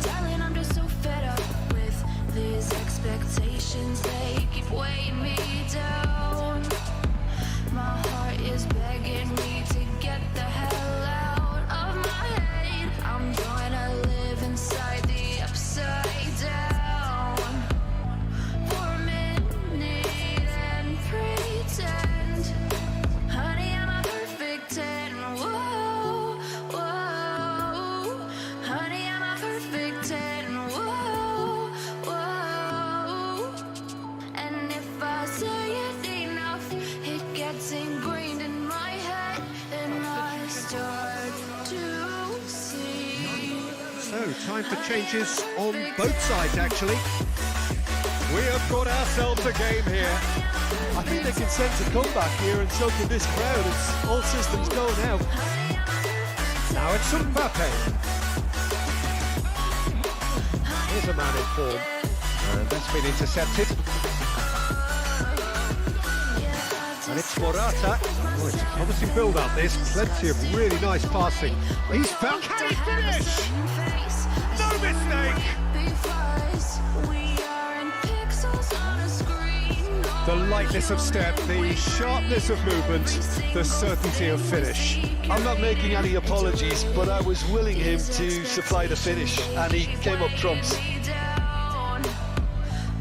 Darling, I'm just so fed up with these expectations. They keep weighing me down. My heart is begging me to get the hell out of my head. I'm gonna live inside the upside down for a minute and pretend, honey, I'm a perfect 10. Whoa, whoa, honey, I'm a perfect 10. Whoa, whoa, and if I say it enough, it gets ingrained in my head, and I start to see. So, time for changes on both sides, actually. We have got ourselves a game here. I think they can sense a comeback here, and so can this crowd. It's all systems go now. Now it's Mbappe. Here's a man in form. And that's been intercepted. And it's Morata. Oh, it's a promising build-up. There's plenty of really nice passing. He's found... Can he finish? No mistake! The lightness of step, the sharpness of movement, the certainty of finish. I'm not making any apologies, but I was willing him to supply the finish, and he came up trumps.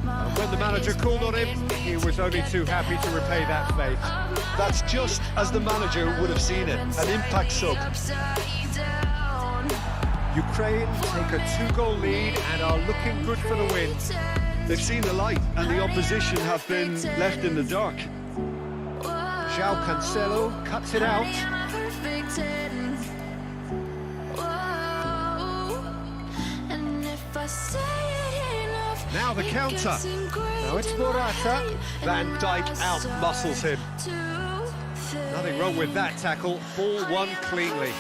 And when the manager called on him, he was only too happy to repay that faith. That's just as the manager would have seen it, an impact sub. Ukraine take a 2-goal lead and are looking good for the win. They've seen the light, and the opposition have been left in the dark. João Cancelo cuts it out. Now the counter. Now it's Morata. Van Dijk out-muscles him. Nothing wrong with that tackle. Ball won cleanly.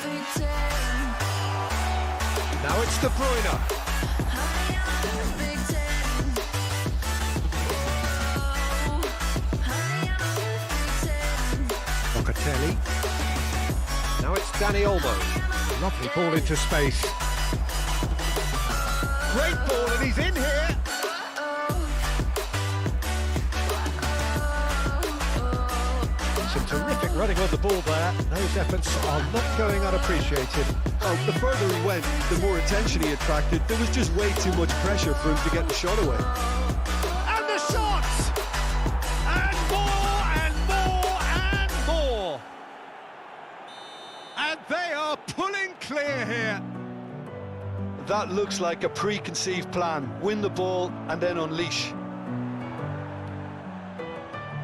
Now it's De Bruyne. Locatelli. Now it's Dani Olmo. Lovely ball into space. Great ball, and he's in here. Some terrific running on the ball there. Those efforts are not going unappreciated. Oh, the further he went, the more attention he attracted. There was just way too much pressure for him to get the shot away. And the shot! And more, and more, and more! And they are pulling clear here. That looks like a preconceived plan. Win the ball and then unleash.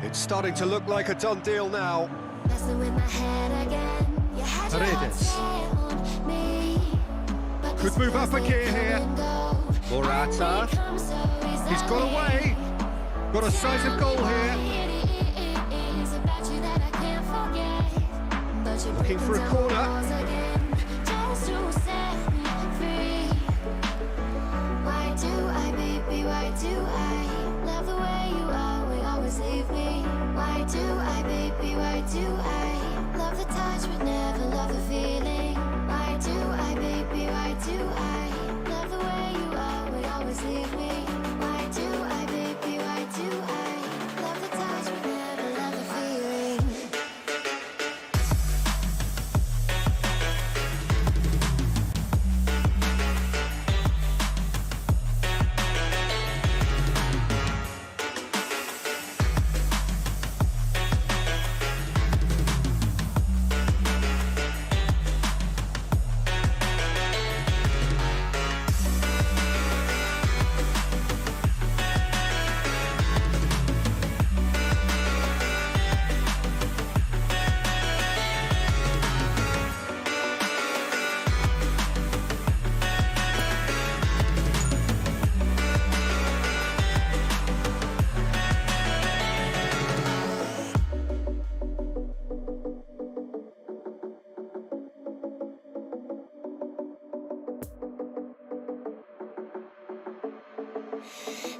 It's starting to look like a done deal now. Messing with my head again. You had your Paredes. heart set on me. Could move up a gear here. Morata. He's got away. Got a size of goal here. Looking for a corner. Why do I love the way you always leave me? Why do I, baby, why do I love the touch but never love the feeling? Why do I, baby, why do I love the way you always leave me? Why do I, baby, why do I love the touch but never love the feeling?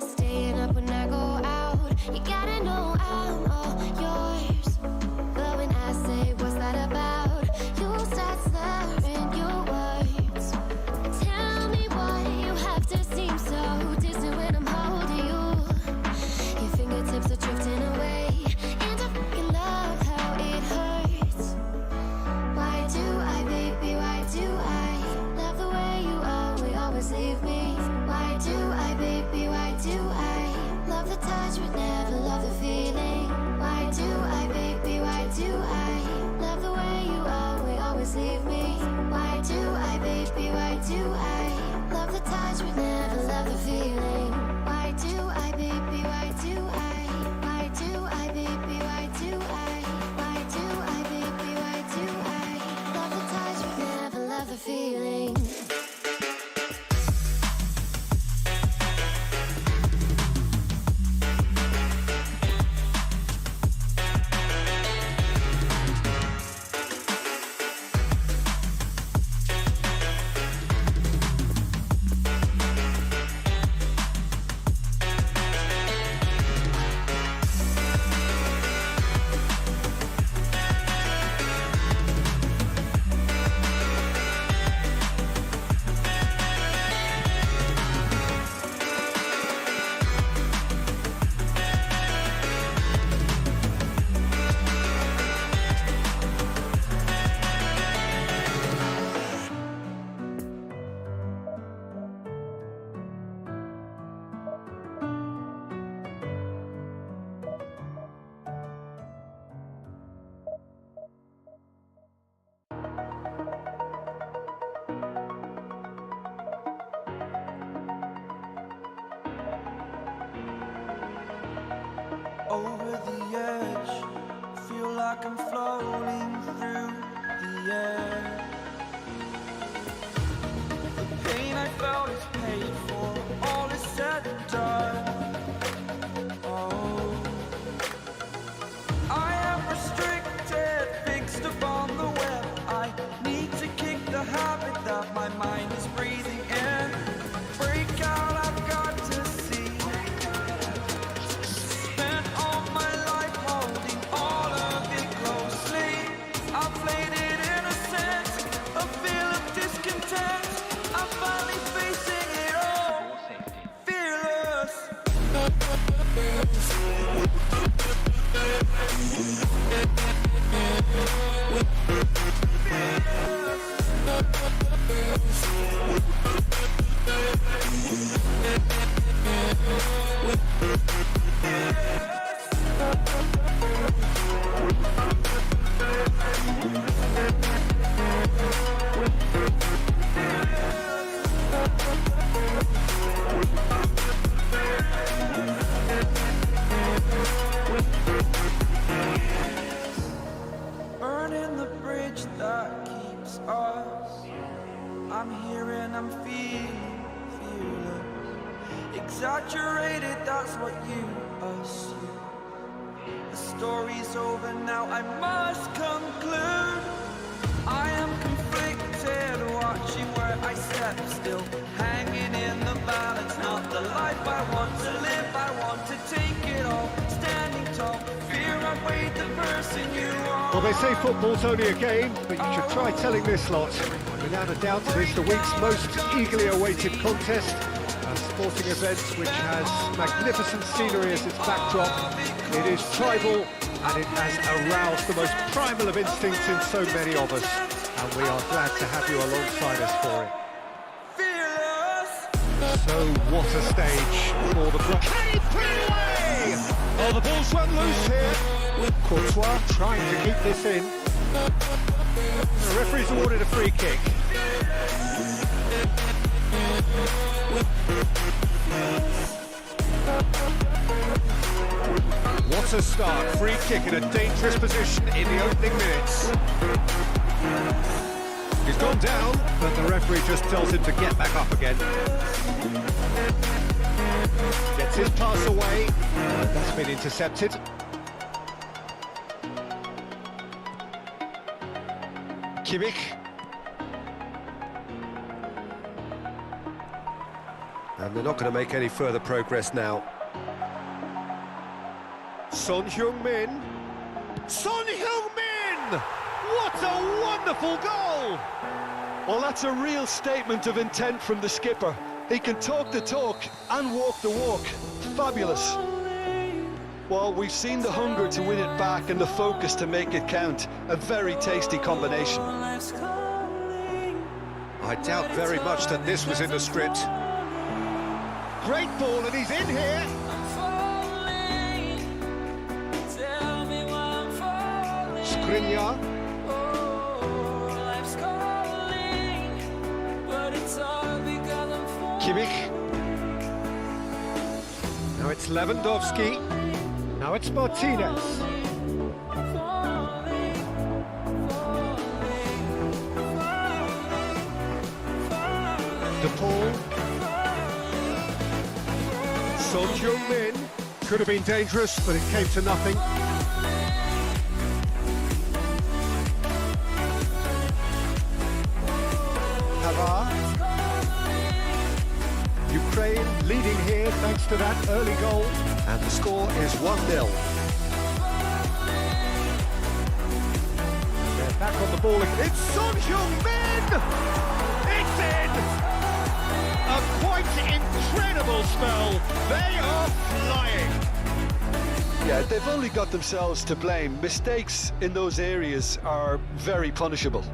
Staying up when I go out, you gotta know I'm all yours. But when I say what's that about, you start slurring your words. Tell me why you have to seem so distant when I'm holding you. Your fingertips are drifting away, and I fucking love how it hurts. Why do I, baby, why do I love the way you always leave me? Why do I, baby, why do I love the touch but never love the feeling? Why do I, baby, why do I love the way you always leave me? Why do I, baby, why do I love the touch but never love the feeling? Why do I, baby, why do why do I, baby, why do why do I, baby, why do I love the touch but never love the feeling? Over the edge, feel like I'm floating through the air. The pain I felt is paid for, all is said and done. Oh, I am restricted, fixed upon the web. I need to kick the habit that my mind is breathing in. Break out, I've got to see. Spent all my life holding all of it closely. I played it innocent, a feel of discontent. I'm finally facing it all, fearless. Burning the bridge that keeps us. I'm hearing when I'm feeling fearless. Exaggerated, that's what you assume. The story's over now, I must conclude. I am conflicted, watching where I step still, hanging in the balance, not the life I want to live. I want to take it all, standing tall, fear I weighed the person you are. Well, they say football's only a game, but you should try telling this lot. Without a doubt, it is the week's most eagerly awaited contest. A sporting event which has magnificent scenery as its backdrop. It is tribal and it has aroused the most primal of instincts in so many of us. And we are glad to have you alongside us for it. So what a stage for the Can he put it away? Oh, the ball's run loose here. Courtois trying to keep this in. The referee's awarded a free kick. What a start. Free kick in a dangerous position in the opening minutes. He's gone down, but the referee just tells him to get back up again. Gets his pass away. That's been intercepted. Kimmich. And they're not going to make any further progress now. Son Heung-min. Son Heung-min! What a wonderful goal! Well, that's a real statement of intent from the skipper. He can talk the talk and walk the walk. Fabulous. Well, we've seen the hunger to win it back and the focus to make it count. A very tasty combination. I doubt very much that this was in the script. Great ball, and he's in here. Skriniar. Kimmich. Now it's Lewandowski. Now it's Martinez. De Paul. Son Heung-min. Could have been dangerous, but it came to nothing. Ukraine leading here thanks to that early goal, and the score is 1-0. They're back on the ball again. It's Son Heung-min! It's in! A quite incredible spell. They are flying. Yeah, they've only got themselves to blame. Mistakes in those areas are very punishable.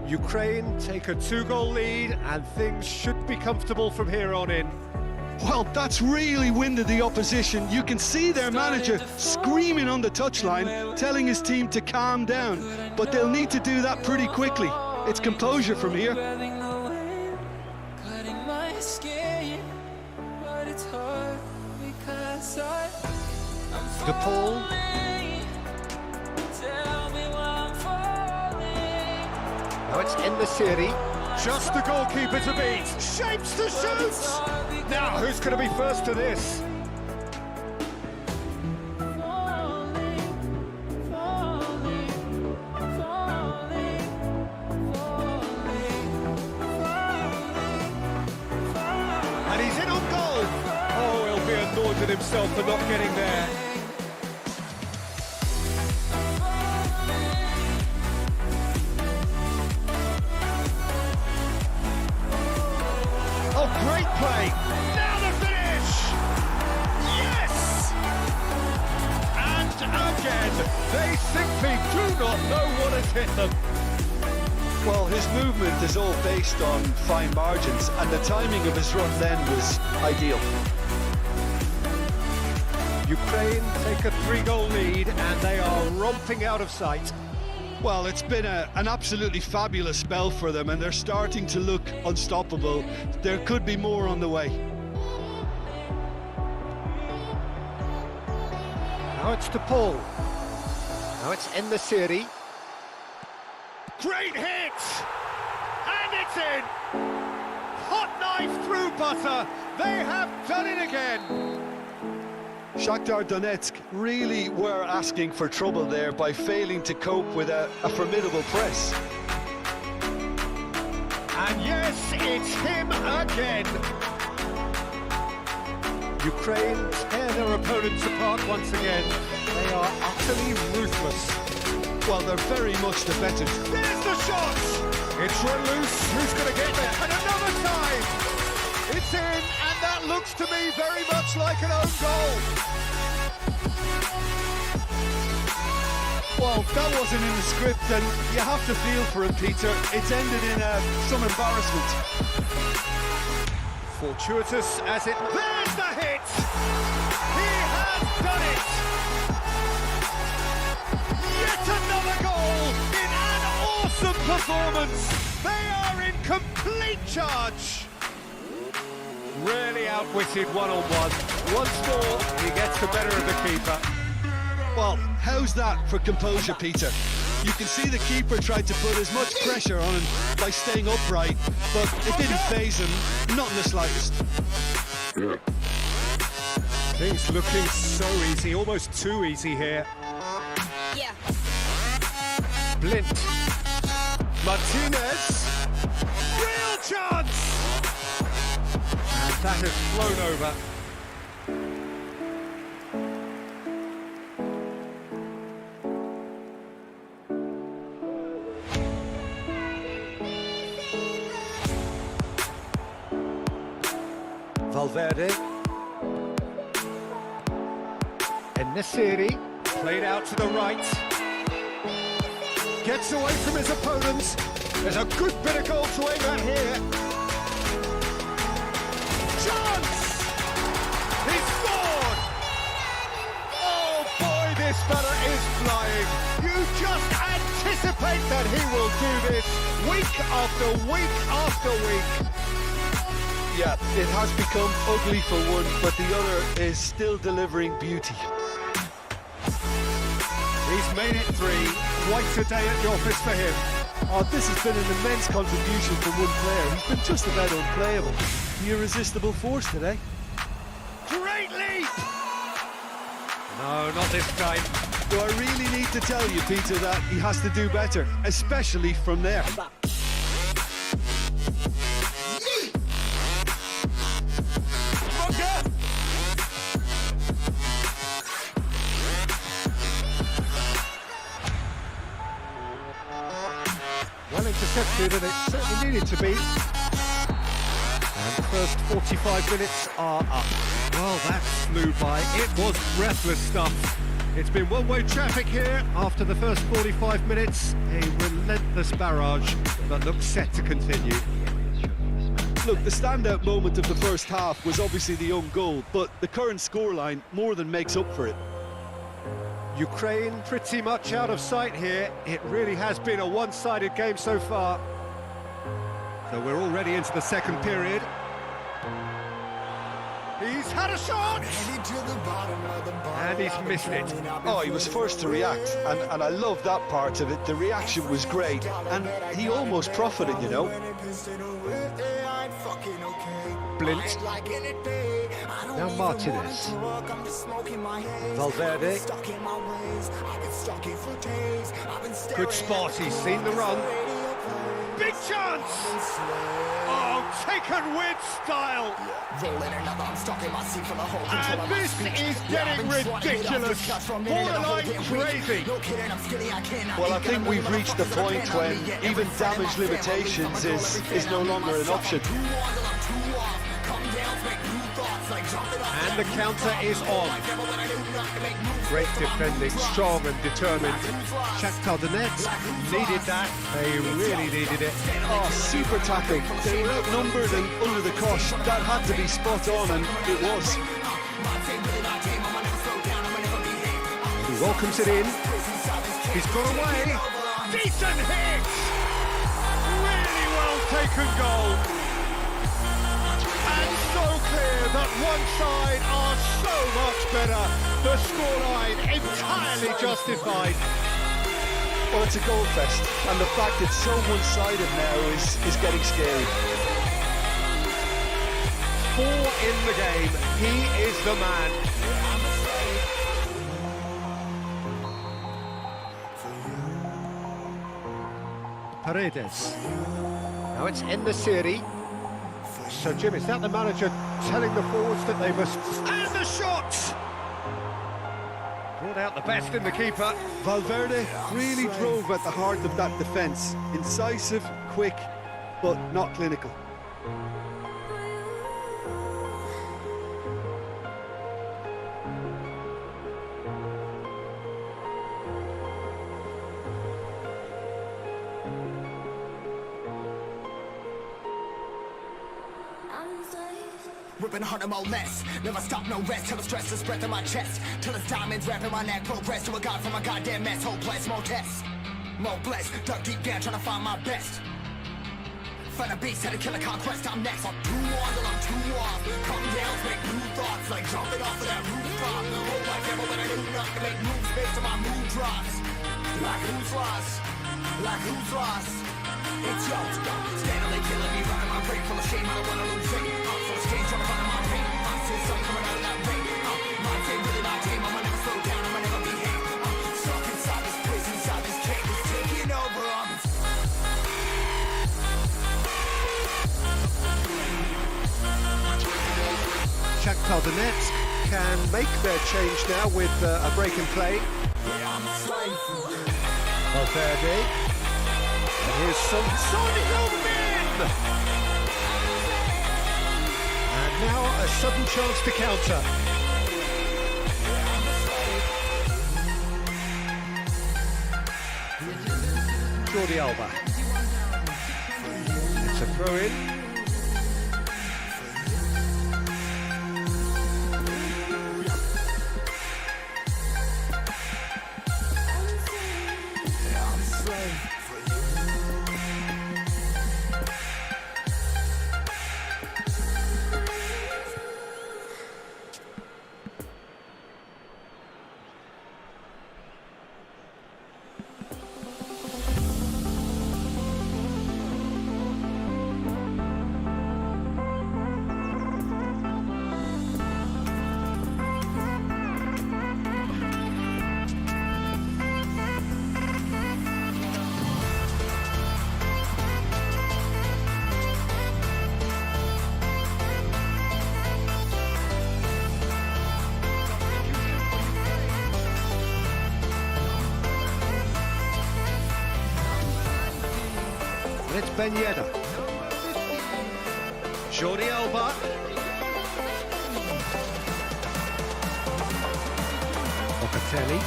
Ukraine take a 2-goal lead, and things should be comfortable from here on in. Well, that's really winded the opposition. You can see their manager screaming on the touchline, telling his team to calm down. But they'll need to do that pretty quickly. It's composure from here. De Paul. Now it's in the city. Just the goalkeeper to beat. Shapes to shoot. Now who's going to be first to this? And he's in on goal. Oh, he'll be annoyed with himself for not getting there. Oh, great play! Now the finish! Yes! And again, they simply do not know what has hit them. Well, his movement is all based on fine margins, and the timing of his run then was ideal. Ukraine take a 3-goal lead, and they are romping out of sight. Well, it's been an absolutely fabulous spell for them, and they're starting to look unstoppable. There could be more on the way. Now it's De Paul. Now it's En-Nesyri. Great hit! And it's in! Hot knife through butter. They have done it again. Shakhtar Donetsk really were asking for trouble there by failing to cope with a formidable press. And yes, it's him again. Ukraine tear their opponents apart once again. They are utterly ruthless. Well, they're very much the better. There's the shot! It's run loose. Who's going to get there? And another time! It's in, and that looks to me very much like an own goal. Well, that wasn't in the script, and you have to feel for him, Peter. It's ended in some embarrassment. Fortuitous as it... There's the hit! He has done it! Yet another goal in an awesome performance! They are in complete charge! Really outwitted one-on-one. Once more, he gets the better of the keeper. Well, how's that for composure, Peter? You can see the keeper tried to put as much pressure on him by staying upright, but it didn't faze him, not in the slightest. Things looking so easy, almost too easy here. Yeah. Blint. Martinez. Real chance! And that has flown over. Valverde. En-Nesyri, played out to the right. Gets away from his opponents. There's a good bit of goal to aim at here. Chance! He scored! Oh boy, this fella is flying. You just anticipate that he will do this week after week after week. Yeah, it has become ugly for one, but the other is still delivering beauty. He's made it three. Quite a day at the office for him. Oh, this has been an immense contribution from one player. He's been just about unplayable. The irresistible force today. Great leap! No, not this time. Do I really need to tell you, Peter, that he has to do better, especially from there? Well intercepted, and it certainly needed to be. And the first 45 minutes are up. Well, that flew by. It was breathless stuff. It's been one-way traffic here after the first 45 minutes. A relentless barrage that looks set to continue. Look, the standout moment of the first half was obviously the own goal, but the current scoreline more than makes up for it. Ukraine pretty much out of sight here. It really has been a one-sided game so far. So we're already into the second period. He's had a shot! And he's missed it. Oh, he was first to react, and I love that part of it. The reaction was great, and he almost profited, you know. Blint. Now Martinez. Valverde. Good spot, he's seen the run. Big chance! Oh, taken with style! And this is getting ridiculous, borderline crazy. Well, I think we've reached the point when even damage limitations is no longer an option. And the counter is on. Great defending, strong and determined. Shakhtar Donetsk needed that. They really needed it. Oh, super tackle. They were outnumbered and under the cosh. That had to be spot on, and it was. He welcomes it in. He's got away. Decent hit! Really well taken goal. And so clear that one side are so much better. The scoreline entirely justified. Well, it's a goal fest, and the fact it's so one-sided now is getting scary. 4 in the game. He is the man. Paredes. Now it's in the series. So, Jim, is that the manager telling the forwards that they must... And the shot! Brought out the best in the keeper. Valverde really drove at the heart of that defence. Incisive, quick, but not clinical. Ripping harder, more less. Never stop, no rest. Till the stress is breath in my chest. Till it's diamonds wrapping my neck. Progress to a god from a goddamn mess. Hopeless, more tests. More blessed. Dug deep down, trying to find my best. Find a beast, had to kill a conquest. I'm next. I'm too on till I'm too off. Calm down, make new thoughts. Like jumping off of that rooftop. Hold my devil, but I do not to make moves based on my mood drops. Like who's lost? Like who's lost? It's yours. Steadily killing me, running my brain full of shame. I don't wanna lose it. Full of stage, trying to find my pain. See something coming out of that rain. My team, really my team. I'ma never slow down. I'ma never behave. Stuck inside this prison, inside this cage. It's taking over. Shakhtar Donetsk can make their change now with a break in play. Valverde. And here's some Sonny in! And now a sudden chance to counter. Jordi Alba. It's a throw in. It's Ben Yedder. Jordi Alba. Locatelli.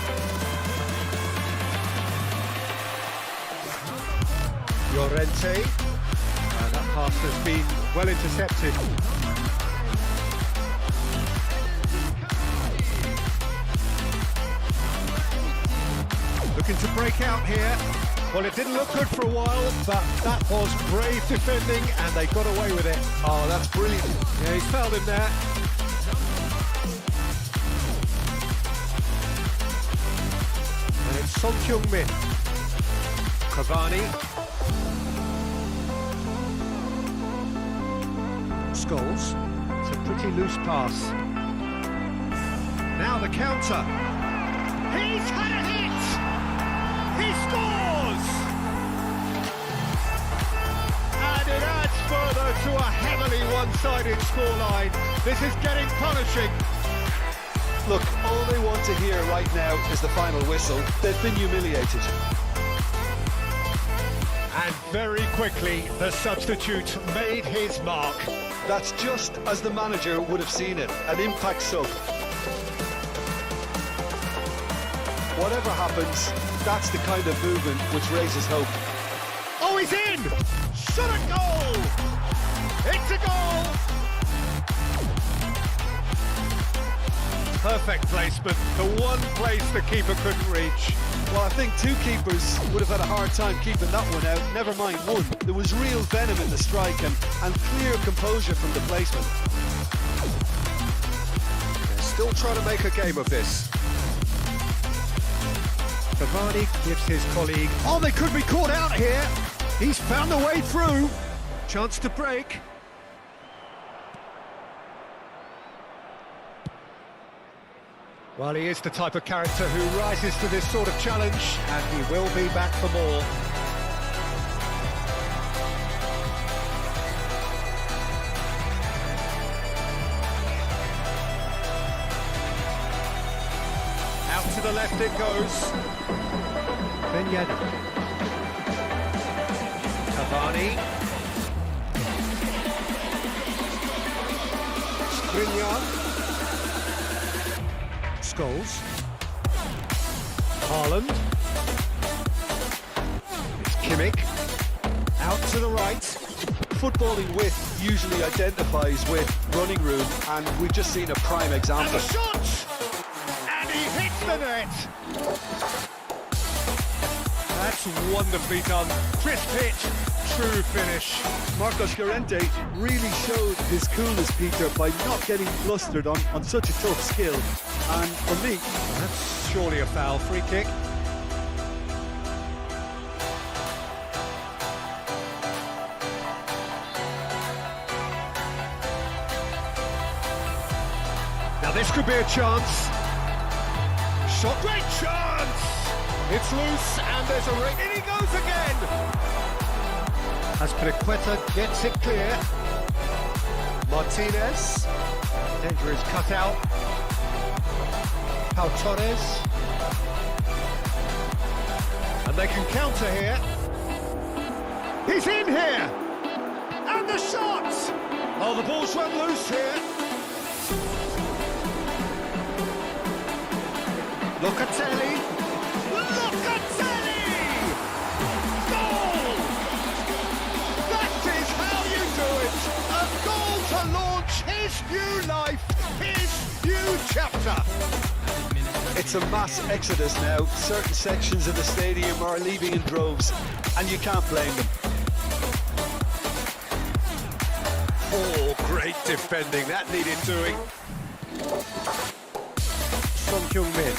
Llorente. And that pass has been well intercepted. Looking to break out here. Well, it didn't look good for a while, but that was brave defending, and they got away with it. Oh, that's brilliant. Yeah, he's fouled him there. And it's Son Heung-min. Cavani. Scholes. It's a pretty loose pass. Now the counter. He's had a hit! He scores! And it adds further to a heavily one-sided scoreline. This is getting punishing. Look, all they want to hear right now is the final whistle. They've been humiliated. And very quickly, the substitute made his mark. That's just as the manager would have seen it, an impact sub. Whatever happens, that's the kind of movement which raises hope. Oh, he's in! Shot a goal! It's a goal! Perfect placement, the one place the keeper couldn't reach. Well, I think two keepers would have had a hard time keeping that one out, never mind one. There was real venom in the strike and clear composure from the placement. They're still trying to make a game of this. Cavani gives his colleague... Oh, they could be caught out here. He's found a way through. Chance to break. Well, he is the type of character who rises to this sort of challenge, and he will be back for more. Out to the left it goes. Benyedi. Cavani. Skriniar. Scholes. Haaland. It's Kimmich. Out to the right. Footballing width usually identifies with running room, and we've just seen a prime And example. the shot! And he hits the net! That's wonderfully done. Crisp hit, true finish. Marcos Llorente really showed his coolness, Peter, by not getting flustered on such a tough skill. And for me, That's surely a foul. Free kick. Now this could be a chance. Shot, great chance! It's loose and there's a ring. In he goes again! Azpilicueta gets it clear. Martinez. Danger is cut out. Pau Torres. And they can counter here. He's in here! And the shot! Oh, the ball's run loose here. Locatelli. Locatelli! Goal! That is how you do it! A goal to launch his new life, his new chapter. it's a mass exodus now. Certain sections of the stadium are leaving in droves, and you can't blame them. Oh, great defending. That needed doing. Son Heung-min.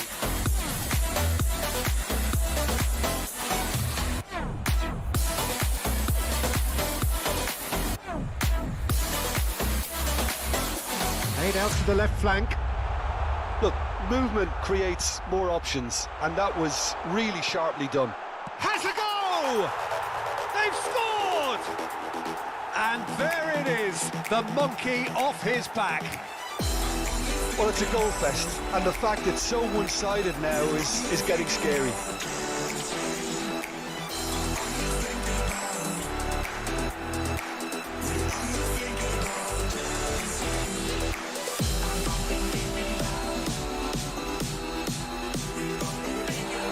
Laid out to the left flank. Look, movement creates more options, and that was really sharply done. Has a goal! They've scored! And there it is, the monkey off his back. Well, it's a goal fest, and the fact it's so one-sided now is getting scary.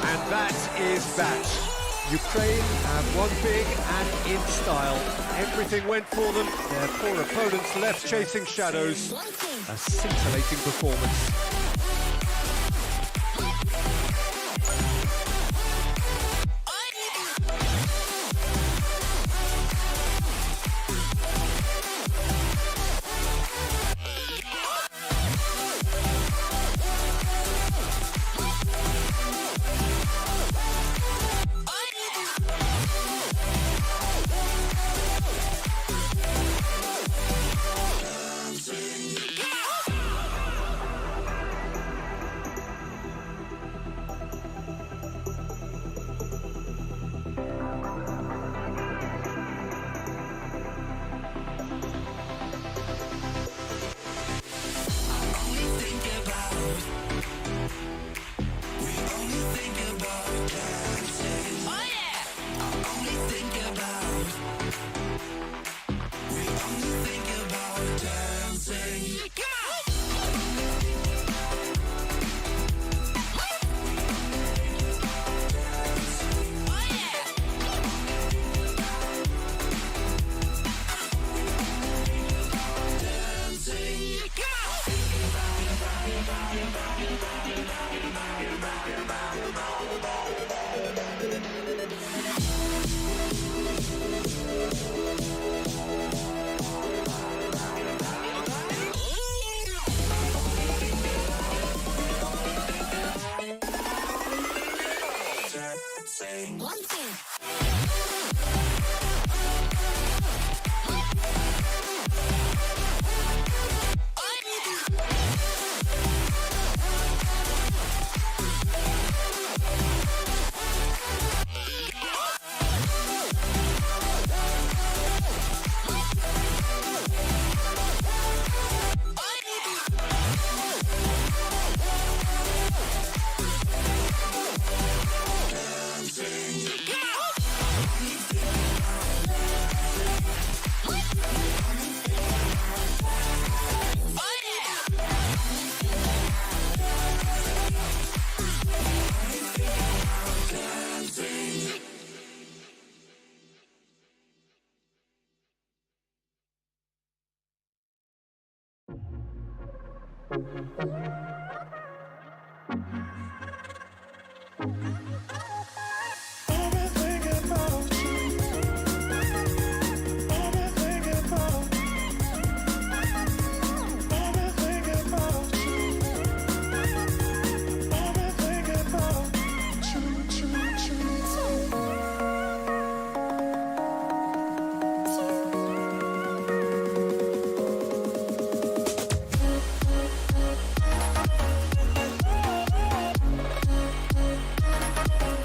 And that is that. Ukraine have won big and in style. Everything went for them. Their poor opponents left chasing shadows. A scintillating performance. Thank you.